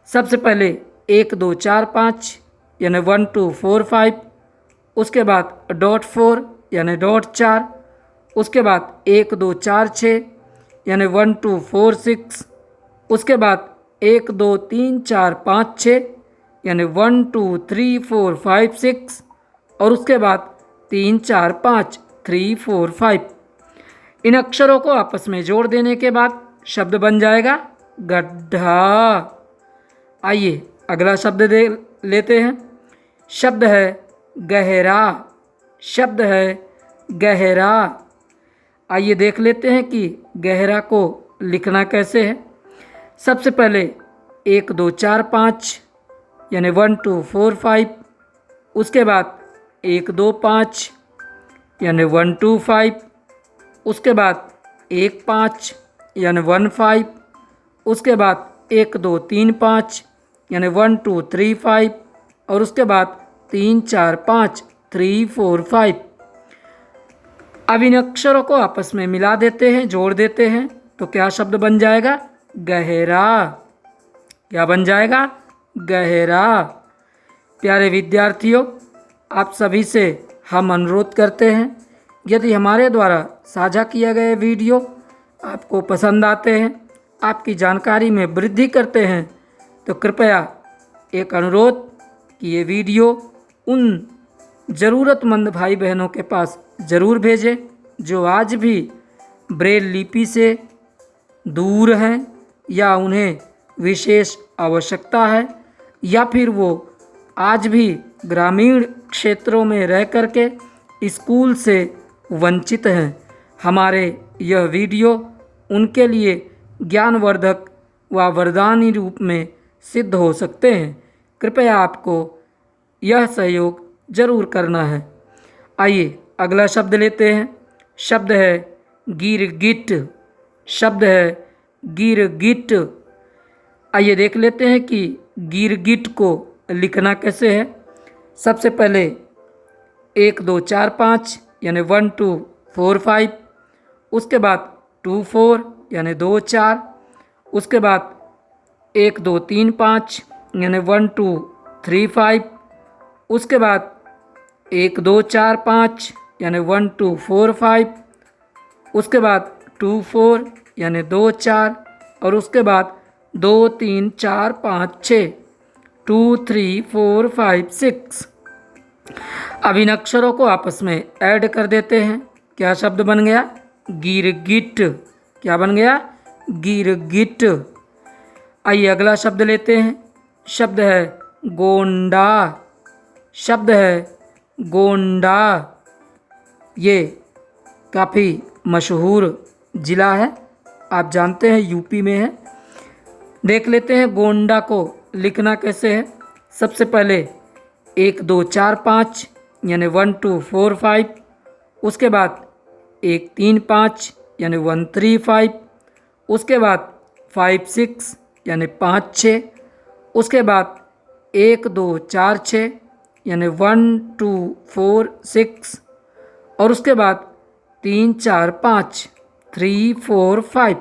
सबसे पहले 1 2 4 5 यानी 1 2 4 5, उसके बाद डॉट 4 यानी डॉट 4, उसके बाद 1 2 4 6 यानी 1 2 4 6, उसके बाद 1 2 3 4 5 6 यानी 1 2 3 4 5 6, और उसके बाद 3 4 5 3 4 5। इन अक्षरों को आपस में जोड़ देने के बाद शब्द बन जाएगा गड्ढा। आइए अगला शब्द लेते हैं। शब्द है गहरा। शब्द है गहरा। आइए देख लेते हैं कि गहरा को लिखना कैसे है। सबसे पहले 1 2 4 5 यानी 1 2 4 5, उसके बाद 1 2 5 यानी 1 2 5, उसके बाद 1 5 यानी 1 5, उसके बाद 1 2 3 5 यानी 1 2 3 5, और उसके बाद 3 4 5 3 4 5। अब इन अक्षरों को आपस में मिला देते हैं, जोड़ देते हैं, तो क्या शब्द बन जाएगा? गहरा। क्या बन जाएगा? गहरा। प्यारे विद्यार्थियों, आप सभी से हम अनुरोध करते हैं, यदि हमारे द्वारा साझा किए गए वीडियो आपको पसंद आते हैं, आपकी जानकारी में वृद्धि करते हैं, तो कृपया एक अनुरोध कि ये वीडियो उन ज़रूरतमंद भाई बहनों के पास ज़रूर भेजें जो आज भी ब्रेल लिपि से दूर हैं, या उन्हें विशेष आवश्यकता है, या फिर वो आज भी ग्रामीण क्षेत्रों में रह कर के स्कूल से वंचित हैं। हमारे यह वीडियो उनके लिए ज्ञानवर्धक व वरदानी रूप में सिद्ध हो सकते हैं। कृपया आपको यह सहयोग जरूर करना है। आइए अगला शब्द लेते हैं। शब्द है गिरगिट। शब्द है गिरगिट। आइए देख लेते हैं कि गिरगिट को लिखना कैसे है। सबसे पहले 1 2 4 5 यानी 1 2 4 5, उसके बाद 2 4 यानी 2 4, उसके बाद 1 2 3 5 यानी 1 2 3 5, उसके बाद 1 2 4 5 यानी 1 2 4 5, उसके बाद 2 4 यानी 2 4, और उसके बाद 2 3 4 5 6 2 3 4 5 6। अब इन अक्षरों को आपस में ऐड कर देते हैं। क्या शब्द बन गया? गिरगिट। क्या बन गया? गिरगिट। आइए अगला शब्द लेते हैं। शब्द है गोंडा। शब्द है गोंडा। ये काफ़ी मशहूर ज़िला है, आप जानते हैं यूपी में है। देख लेते हैं गोंडा को लिखना कैसे है। सबसे पहले 1 2 4 5 यानी 1 2 4 5, उसके बाद 1 3 5 यानी 1 3 5, उसके बाद 5 6 यानी 5 6, उसके बाद 1 2 4 6 यानी 1 2 4 6, और उसके बाद 3 4 5 3 4 5।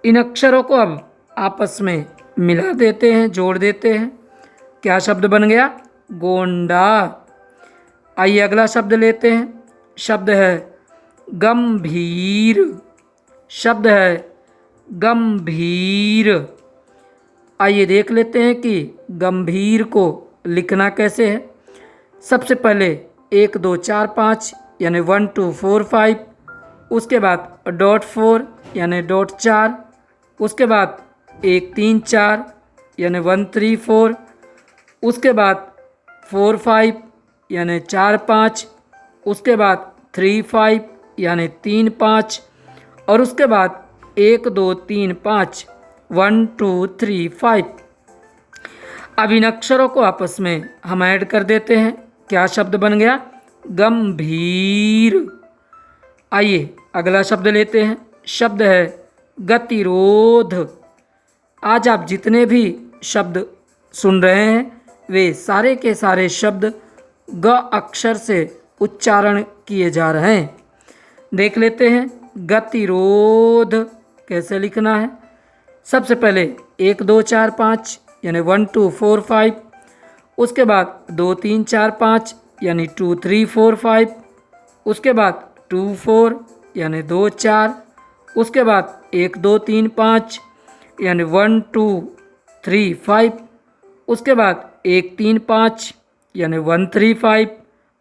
इन अक्षरों को अब आपस में मिला देते हैं, जोड़ देते हैं। क्या शब्द बन गया? गोंडा। आइए अगला शब्द लेते हैं। शब्द है गंभीर। शब्द है गंभीर। आइए देख लेते हैं कि गंभीर को लिखना कैसे है। सबसे पहले 1 2 4 5 यानी 1 2 4 5, उसके बाद .4 यानी .4, उसके बाद 1 3 4 यानी 1 3 4, उसके बाद 4 5 यानी 4 5, उसके बाद 3 5 यानी 3 5, और उसके बाद 1 2 3 5 1 2 3 5। अब इन अक्षरों को आपस में हम ऐड कर देते हैं। क्या शब्द बन गया? गंभीर। आइए अगला शब्द लेते हैं। शब्द है गतिरोध। आज आप जितने भी शब्द सुन रहे हैं वे सारे के सारे शब्द ग अक्षर से उच्चारण किए जा रहे हैं। देख लेते हैं गतिरोध कैसे लिखना है। सबसे पहले 1 2 4 5 यानी 1 2 4 5, उसके बाद 2 3 4 5 यानी 2 3 4 5, उसके बाद 2 4 यानी 2 4, उसके बाद 1 2 3 5 यानी 1 2 3 5, उसके बाद 1 3 5 यानी 1 3 5,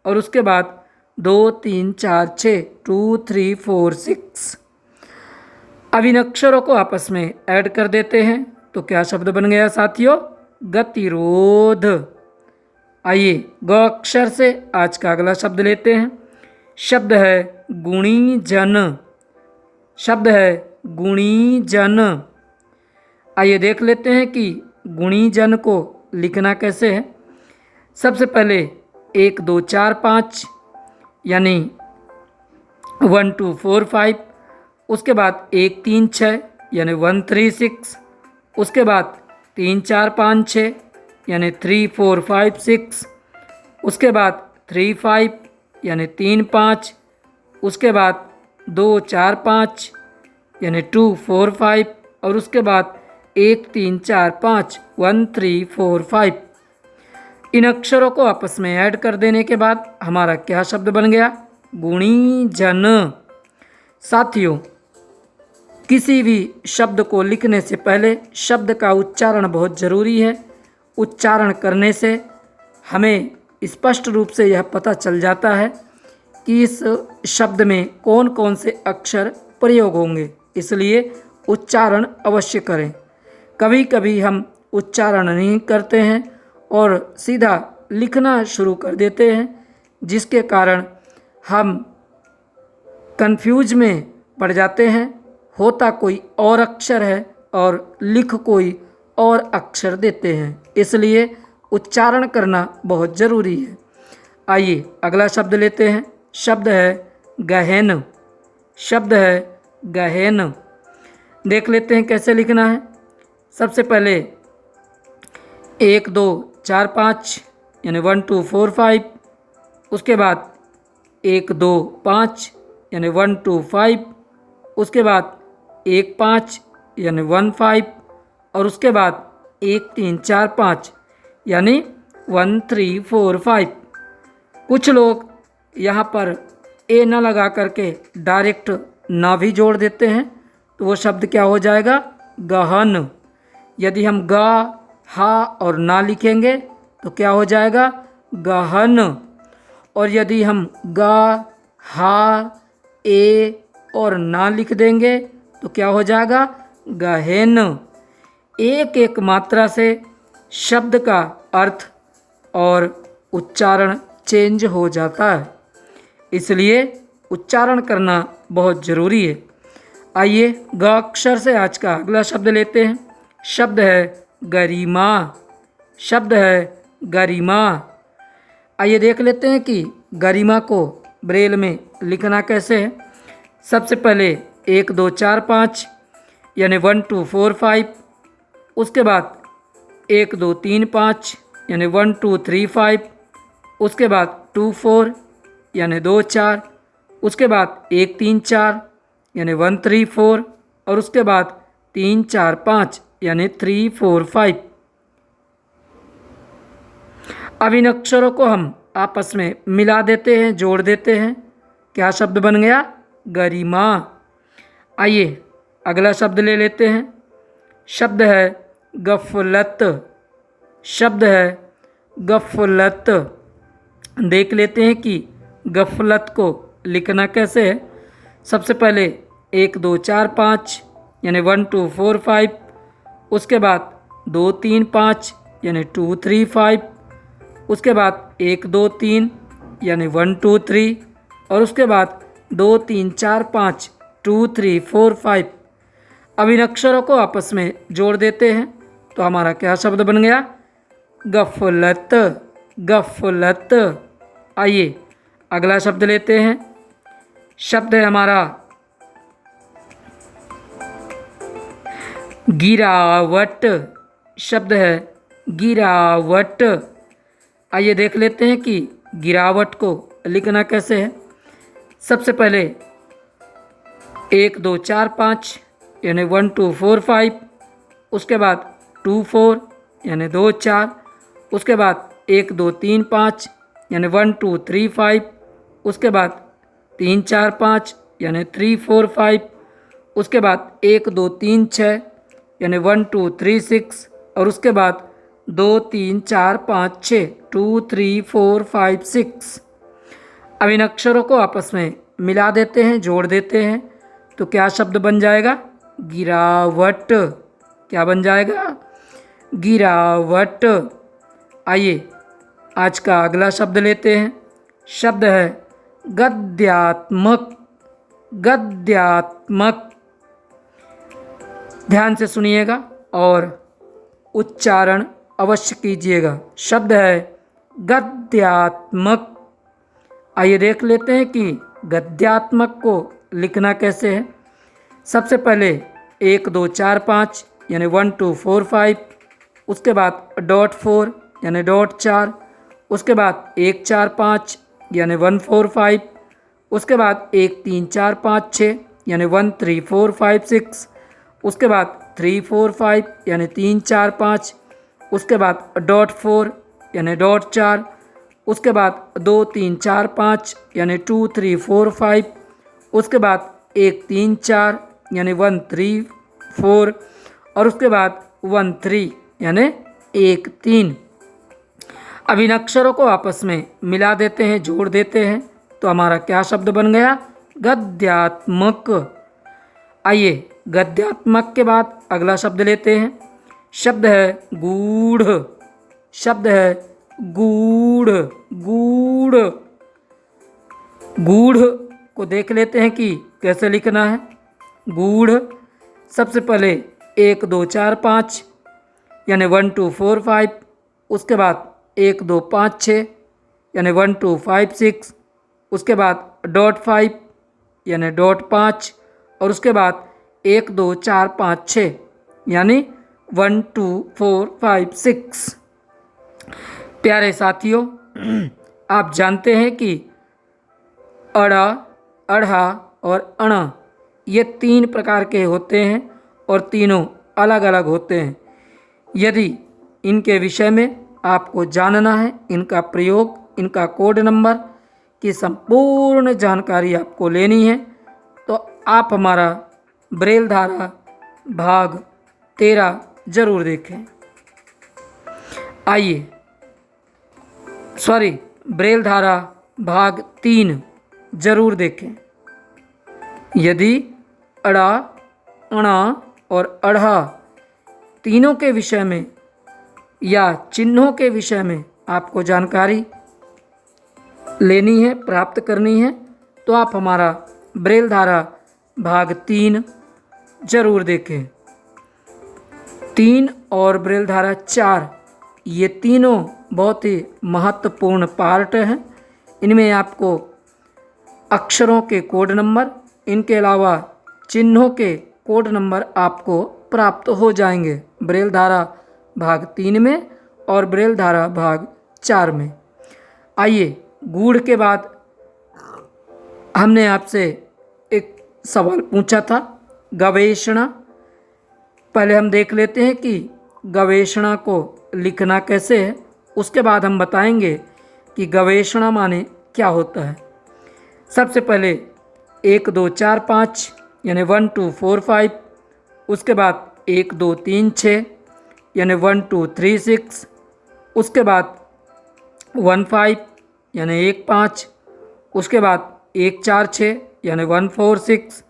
और उसके बाद 2 3 4 6 2 3 4 6। अब इन अक्षरों को आपस में ऐड कर देते हैं तो क्या शब्द बन गया साथियों? गतिरोध। आइए ग अक्षर से आज का अगला शब्द लेते हैं। शब्द है गुणीजन। शब्द है गुणीजन। आइए देख लेते हैं कि गुणीजन को लिखना कैसे है। सबसे पहले 1 2 4 5 यानी 1 2 4 5, उसके बाद 1 3 6 यानी 1 3 6, उसके बाद 3 4 5 6 यानी 3 4 5 6, उसके बाद 3 5 यानी 3 5, उसके बाद 2 4 5 यानी 2 4 5, और उसके बाद 1 3 4 5 1 3 4 5। इन अक्षरों को आपस में ऐड कर देने के बाद हमारा क्या शब्द बन गया? गुणीजन। साथियों, किसी भी शब्द को लिखने से पहले शब्द का उच्चारण बहुत ज़रूरी है। उच्चारण करने से हमें स्पष्ट रूप से यह पता चल जाता है कि इस शब्द में कौन कौन से अक्षर प्रयोग होंगे, इसलिए उच्चारण अवश्य करें। कभी कभी हम उच्चारण नहीं करते हैं और सीधा लिखना शुरू कर देते हैं, जिसके कारण हम कंफ्यूज में पड़ जाते हैं। होता कोई और अक्षर है और लिख कोई और अक्षर देते हैं, इसलिए उच्चारण करना बहुत ज़रूरी है। आइए अगला शब्द लेते हैं। शब्द है गहन। शब्द है गहन। देख लेते हैं कैसे लिखना है। सबसे पहले 1 2 4 5 यानी 1 2 4 5, उसके बाद 1 2 5 यानी 1 2 5, उसके बाद 1 5 यानी 1 5, और उसके बाद 1 3 4 5 यानी 1 3 4 5। कुछ लोग यहाँ पर ए न लगा करके डायरेक्ट ना भी जोड़ देते हैं, तो वो शब्द क्या हो जाएगा? गहन। यदि हम ग हा और ना लिखेंगे तो क्या हो जाएगा? गहन। और यदि हम ग हा ए और ना लिख देंगे तो क्या हो जाएगा? गहन। एक एक मात्रा से शब्द का अर्थ और उच्चारण चेंज हो जाता है, इसलिए उच्चारण करना बहुत ज़रूरी है। आइए ग अक्षर से आज का अगला शब्द लेते हैं। शब्द है गरिमा। शब्द है गरिमा। आइए देख लेते हैं कि गरिमा को ब्रेल में लिखना कैसे है। सबसे पहले 1 2 4 5 यानी 1 2 4 5, उसके बाद 1 2 3 5 यानी 1 2 3 5, उसके बाद 2 4 यानी 2 4, उसके बाद 1 3 4 यानी 1 3 4, और उसके बाद 3 4 5 यानी 3 4 5। अब इन अक्षरों को हम आपस में मिला देते हैं, जोड़ देते हैं। क्या शब्द बन गया? गरिमा। आइए अगला शब्द ले लेते हैं। शब्द है गफलत। शब्द है गफलत। देख लेते हैं कि गफलत को लिखना कैसे है। सबसे पहले 1 2 4 5 यानी 1 2 4 5, उसके बाद 2 3 5 यानी 2 3 5, उसके बाद 1 2 3 यानी 1 2 3, और उसके बाद 2 3 4 5 2 3 4 5। अब इन अक्षरों को आपस में जोड़ देते हैं तो हमारा क्या शब्द बन गया? गफलत। गफलत। आइए अगला शब्द लेते हैं। शब्द है हमारा गिरावट। शब्द है गिरावट। आइए देख लेते हैं कि गिरावट को लिखना कैसे है। सबसे पहले 1 2 4 5 यानी 1 2 4 5, उसके बाद 2 4 यानी 2 4, उसके बाद 1 2 3 5 यानी 1 2 3 5, उसके बाद 3 4 5 यानी 3 4 5, उसके बाद 1 2 3 6 यानी 1 2 3 6, और उसके बाद 2 3 4 5 6 2 3 4 5 6। अब इन अक्षरों को आपस में मिला देते हैं, जोड़ देते हैं तो क्या शब्द बन जाएगा? गिरावट। क्या बन जाएगा? गिरावट। आइए आज का अगला शब्द लेते हैं। शब्द है गद्यात्मक। गद्यात्मक। ध्यान से सुनिएगा और उच्चारण अवश्य कीजिएगा। शब्द है गद्यात्मक। आइए देख लेते हैं कि गद्यात्मक को लिखना कैसे है। सबसे पहले 1 2 4 5 यानी 1 2 4 5, उसके बाद डॉट 4 यानी डॉट 4, उसके बाद 1 4 5 यानी 1 4 5, उसके बाद 1 3 4 5 6 यानी 1 3 4 5 6, उसके बाद 3 4 5 यानी 3 4 5, उसके बाद डॉट 4 यानी डॉट 4, उसके बाद 2 3 4 5 यानी 2 3 4 5, उसके बाद 1 3 4 यानी 1 3 4, और उसके बाद 1 3 यानी 1 3। अब इन अक्षरों को आपस में मिला देते हैं, जोड़ देते हैं तो हमारा क्या शब्द बन गया? गद्यात्मक। आइए गद्यात्मक के बाद अगला शब्द लेते हैं। शब्द है गूढ़। शब्द है गूढ़। गूढ़। गूढ़ को देख लेते हैं कि कैसे लिखना है। गूढ़ सबसे पहले 1 2 4 5 यानी 1 2 4 5, उसके बाद 1 2 5 6 यानी 1 2 5 6, उसके बाद डॉट 5 यानी डॉट 5, और उसके बाद 1 2 4 5 6 यानी 1 2 4 5 6। प्यारे साथियों, आप जानते हैं कि अड़ा, अढ़ा और अणा ये 3 प्रकार के होते हैं और तीनों अलग अलग होते हैं। यदि इनके विषय में आपको जानना है, इनका प्रयोग, इनका कोड नंबर की संपूर्ण जानकारी आपको लेनी है तो आप हमारा ब्रेल धारा भाग 13 जरूर देखें। आइए ब्रेल धारा भाग 3 जरूर देखें। यदि अड़ा, अणा और अढ़ा तीनों के विषय में या चिन्हों के विषय में आपको जानकारी लेनी है, प्राप्त करनी है तो आप हमारा ब्रेल धारा भाग 3 जरूर देखें। 3 और ब्रेल धारा 4 ये तीनों बहुत ही महत्वपूर्ण पार्ट हैं। इनमें आपको अक्षरों के कोड नंबर, इनके अलावा चिन्हों के कोड नंबर आपको प्राप्त हो जाएंगे ब्रेल धारा भाग 3 में और ब्रेल धारा भाग 4 में। आइए गूढ़ के बाद हमने आपसे एक सवाल पूछा था, गवेषणा। पहले हम देख लेते हैं कि गवेषणा को लिखना कैसे है, उसके बाद हम बताएंगे कि गवेषणा माने क्या होता है। सबसे पहले 1 2 4 5 यानी 1 2 4 5। उसके बाद 1 2 3 6 यानी 1 2 3 6। उसके बाद 1 5 यानी 1 5। उसके बाद 1 4 6 यानी 1 4 6।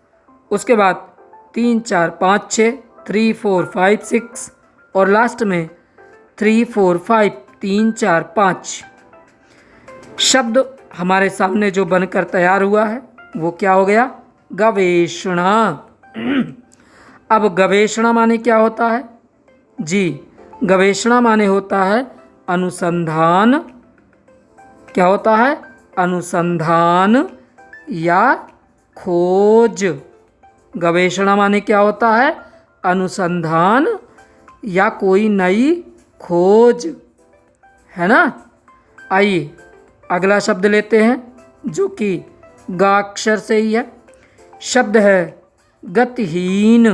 उसके बाद 3 4 5 6 3 4 5 6 और लास्ट में 3 4 5 3 4 5। शब्द हमारे सामने जो बनकर तैयार हुआ है वो क्या हो गया? गवेषणा। अब गवेषणा माने क्या होता है जी? गवेषणा माने होता है अनुसंधान। क्या होता है? अनुसंधान या खोज। गवेषणा माने क्या होता है? अनुसंधान या कोई नई खोज, है ना। आइए अगला शब्द लेते हैं जो कि ग अक्षर से ही है। शब्द है गतिहीन।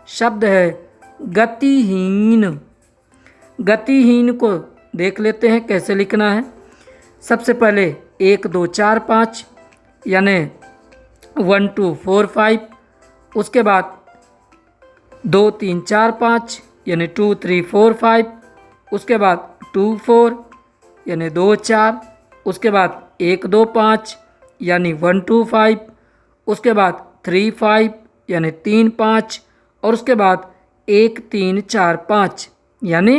शब्द है गतिहीन। गतिहीन को देख लेते हैं कैसे लिखना है। सबसे पहले 1 2 4 5 यानी 1 2 4 5। उसके बाद 2 3 4 5 यानी 2 3 4 5। उसके बाद 2 4 यानी 2 4। उसके बाद 1 2 5 यानी 1 2 5। उसके बाद 3 5 यानी 3 5 और उसके बाद 1 3 4 5 यानी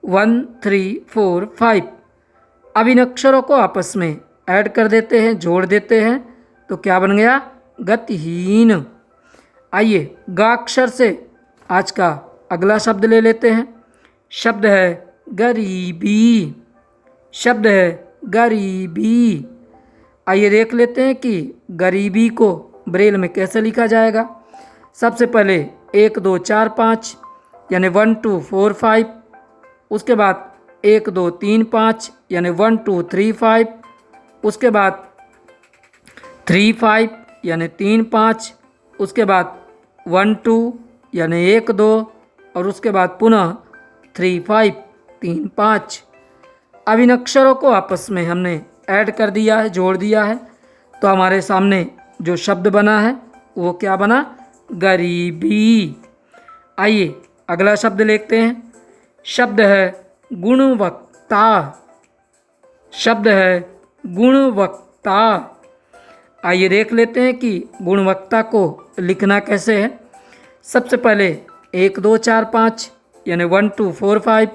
1 3 4 5। अब इन अक्षरों को आपस में ऐड कर देते हैं, जोड़ देते हैं, तो क्या बन गया? गतिहीन। आइए ग अक्षर से आज का अगला शब्द ले लेते हैं। शब्द है गरीबी। शब्द है गरीबी। आइए देख लेते हैं कि गरीबी को ब्रेल में कैसे लिखा जाएगा। सबसे पहले 1 2 4 5 यानी 1 2 4 5। उसके बाद 1 2 3 5 यानी 1 2 3 5। उसके बाद 3 5 यानी 3 5। उसके बाद 1 2 यानी 1 2 और उसके बाद पुनः 3 5 3 5। अब इन अक्षरों को आपस में हमने ऐड कर दिया है, जोड़ दिया है, तो हमारे सामने जो शब्द बना है वो क्या बना? गरीबी। आइए अगला शब्द देखते हैं। शब्द है गुणवत्ता। शब्द है गुणवत्ता। आइए देख लेते हैं कि गुणवत्ता को लिखना कैसे है। सबसे पहले 1 2 4 5 यानी 1 2 4 5।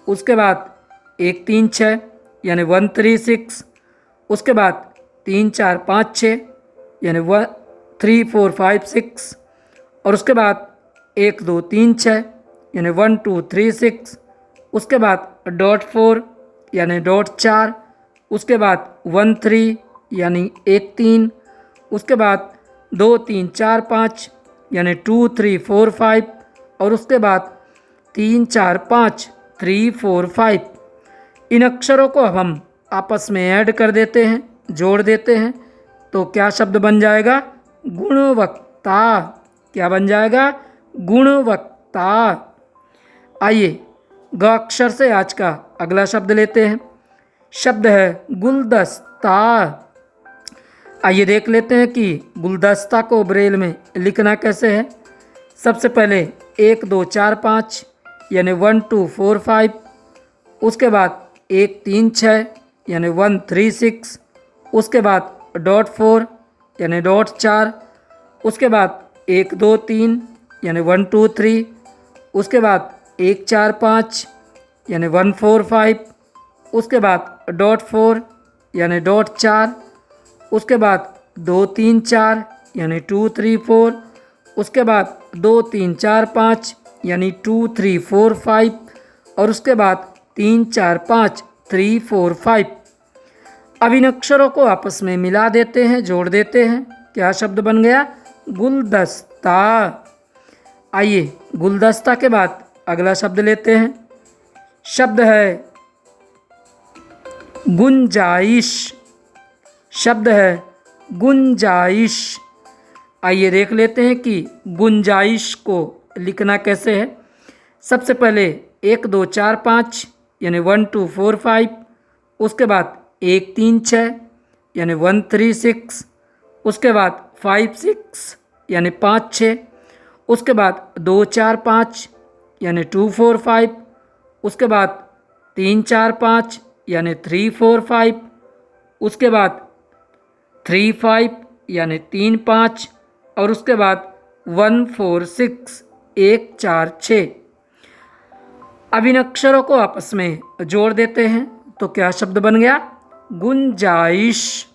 उसके बाद 1 3 6 यानी 1 3 6। उसके बाद 3 4 5 6 यानी 1 3 4 5 6 और उसके बाद 1 2 3 6 यानी 1 2 3 6। उसके बाद डॉट 4 यानी डॉट 4। उसके बाद 1 3 यानी 1 3। उसके बाद 2 3 4 5 यानी 2 3 4 5 और उसके बाद 3 4 5 3 4 5। इन अक्षरों को अब हम आपस में ऐड कर देते हैं, जोड़ देते हैं, तो क्या शब्द बन जाएगा? गुणवत्ता। क्या बन जाएगा? गुणवत्ता। आइए ग अक्षर से आज का अगला शब्द लेते हैं। शब्द है गुलदस्ता। आइए देख लेते हैं कि गुलदस्ता को ब्रेल में लिखना कैसे है। सबसे पहले 1 2 4 5 यानी 1 2 4 5। उसके बाद 1 3 6 यानी 1 3 6। उसके बाद डॉट 4 यानी डॉट 4। उसके बाद 1 2 3 यानी 1 2 3। उसके बाद 1 4 5 यानी 1 4 5। उसके बाद डॉट 4 यानी डॉट 4। उसके बाद 2 3 4 यानी 2 3 4। उसके बाद 2 3 4 5 यानी 2 3 4 5 और उसके बाद 3 4 5 3 4 5। अब इन अक्षरों को आपस में मिला देते हैं, जोड़ देते हैं, क्या शब्द बन गया? गुलदस्ता। आइए गुलदस्ता के बाद अगला शब्द लेते हैं। शब्द है गुंजाइश। शब्द है गुंजाइश। आइए देख लेते हैं कि गुंजाइश को लिखना कैसे है। सबसे पहले 1 2 4 5 यानी 1 2 4 5। उसके बाद 1 3 6 यानी 1 3 6। उसके बाद 5 6 यानी 5 6, उसके बाद 2 4 5 यानी 2 4 5, उसके बाद 3 4 5 यानी 3 4 5, उसके बाद 3 5 यानी 3 5, और उसके बाद 1 4 6 1 4 6। अब इन अक्षरों को आपस में जोड़ देते हैं तो क्या शब्द बन गया? गुंजाइश।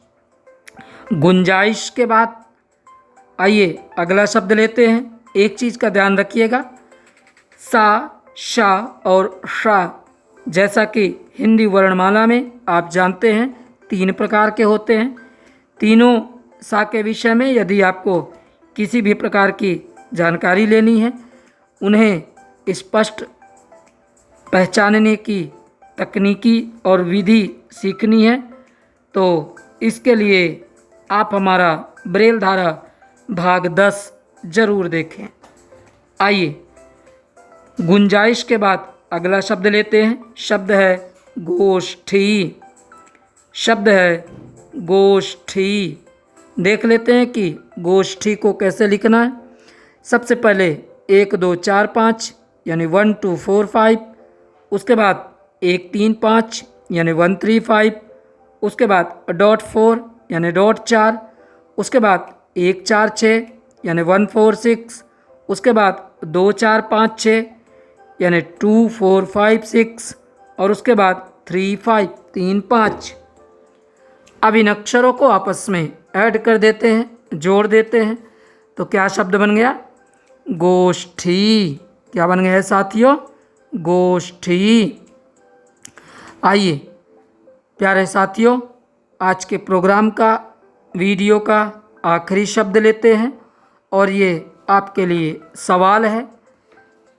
गुंजाइश के बाद आइए अगला शब्द लेते हैं। एक चीज़ का ध्यान रखिएगा, सा, शा और शा जैसा कि हिंदी वर्णमाला में आप जानते हैं 3 प्रकार के होते हैं। तीनों सा के विषय में यदि आपको किसी भी प्रकार की जानकारी लेनी है, उन्हें स्पष्ट पहचानने की तकनीकी और विधि सीखनी है, तो इसके लिए आप हमारा ब्रेल धारा भाग 10 जरूर देखें। आइए गुंजाइश के बाद अगला शब्द लेते हैं। शब्द है गोष्ठी। शब्द है गोष्ठी। देख लेते हैं कि गोष्ठी को कैसे लिखना है। सबसे पहले 1 2 4 5 यानी 1 2 4 5, उसके बाद 1 3 5 यानी 1 3 5, उसके बाद डॉट 4 यानी डॉट 4, उसके बाद 1 4 6 यानी 1 4 6, उसके बाद 2 4 5 6 यानी 2 4 5 6, और उसके बाद 3 5 3 5। अब इन अक्षरों को आपस में ऐड कर देते हैं, जोड़ देते हैं, तो क्या शब्द बन गया? गोष्ठी। क्या बन गया है साथियों? गोष्ठी। आइए प्यारे साथियों, आज के प्रोग्राम का वीडियो का आखिरी शब्द लेते हैं, और ये आपके लिए सवाल है।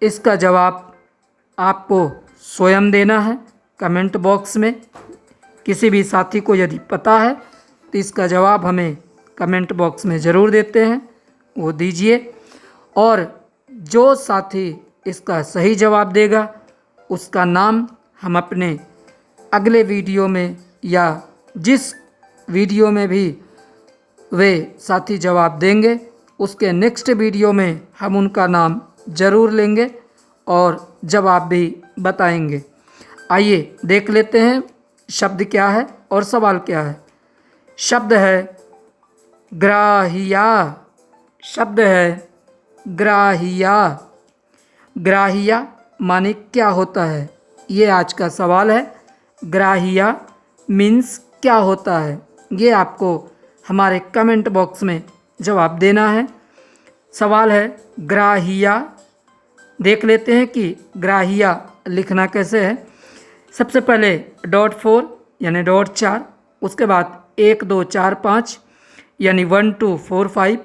इसका जवाब आपको स्वयं देना है कमेंट बॉक्स में। किसी भी साथी को यदि पता है तो इसका जवाब हमें कमेंट बॉक्स में ज़रूर देते हैं, वो दीजिए। और जो साथी इसका सही जवाब देगा उसका नाम हम अपने अगले वीडियो में या जिस वीडियो में भी वे साथी जवाब देंगे उसके नेक्स्ट वीडियो में हम उनका नाम ज़रूर लेंगे और जवाब भी बताएंगे। आइए देख लेते हैं शब्द क्या है और सवाल क्या है। शब्द है ग्राहिया। शब्द है ग्राहिया। ग्राहिया माने क्या होता है, ये आज का सवाल है। ग्राहिया मीन्स क्या होता है, ये आपको हमारे कमेंट बॉक्स में जवाब देना है। सवाल है ग्राहिया। देख लेते हैं कि ग्राहिया लिखना कैसे है। सबसे पहले डॉट 4 यानी डॉट 4, उसके बाद 1 2 4 5 यानी 1 2 4 5,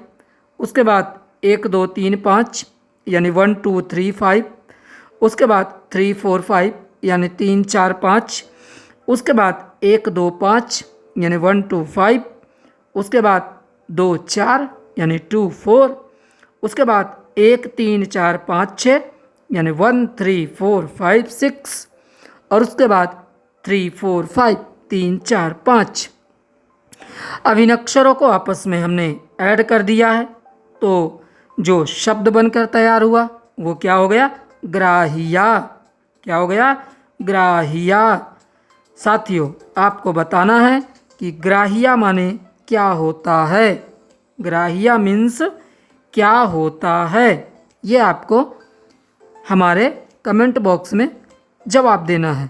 उसके बाद 1 2 3 5 यानी 1 2 3 5, उसके बाद 3 4 5 यानी 3 4 5, उसके बाद 1 2 5 यानी 1 2 5, उसके बाद 2 4 यानी 2 4, उसके बाद 1 3 4 5 6 यानी 1 3 4 5 6, और उसके बाद 3 4 5 3 4 5। अब इन अक्षरों को आपस में हमने ऐड कर दिया है, तो जो शब्द बनकर तैयार हुआ वो क्या हो गया? ग्राहिया। क्या हो गया? ग्राहिया। साथियों आपको बताना है कि ग्राहिया माने क्या होता है। ग्राहिया मीन्स क्या होता है, ये आपको हमारे कमेंट बॉक्स में जवाब देना है।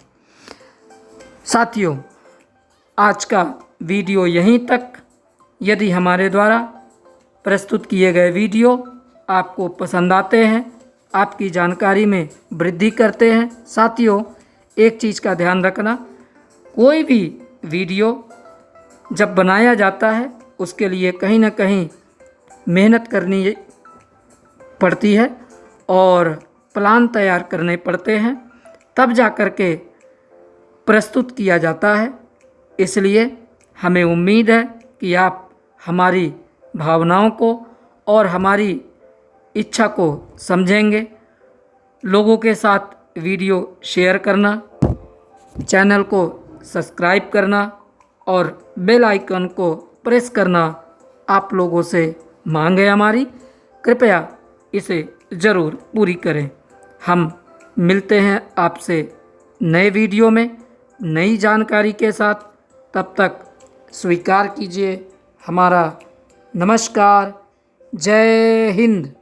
साथियों आज का वीडियो यहीं तक। यदि हमारे द्वारा प्रस्तुत किए गए वीडियो आपको पसंद आते हैं, आपकी जानकारी में वृद्धि करते हैं, साथियों एक चीज़ का ध्यान रखना, कोई भी वीडियो जब बनाया जाता है उसके लिए कहीं ना कहीं मेहनत करनी पड़ती है और प्लान तैयार करने पड़ते हैं, तब जा कर के प्रस्तुत किया जाता है। इसलिए हमें उम्मीद है कि आप हमारी भावनाओं को और हमारी इच्छा को समझेंगे। लोगों के साथ वीडियो शेयर करना, चैनल को सब्सक्राइब करना और बेल आइकन को प्रेस करना आप लोगों से मांग है हमारी। कृपया इसे ज़रूर पूरी करें। हम मिलते हैं आपसे नए वीडियो में नई जानकारी के साथ। तब तक स्वीकार कीजिए हमारा नमस्कार। जय हिंद।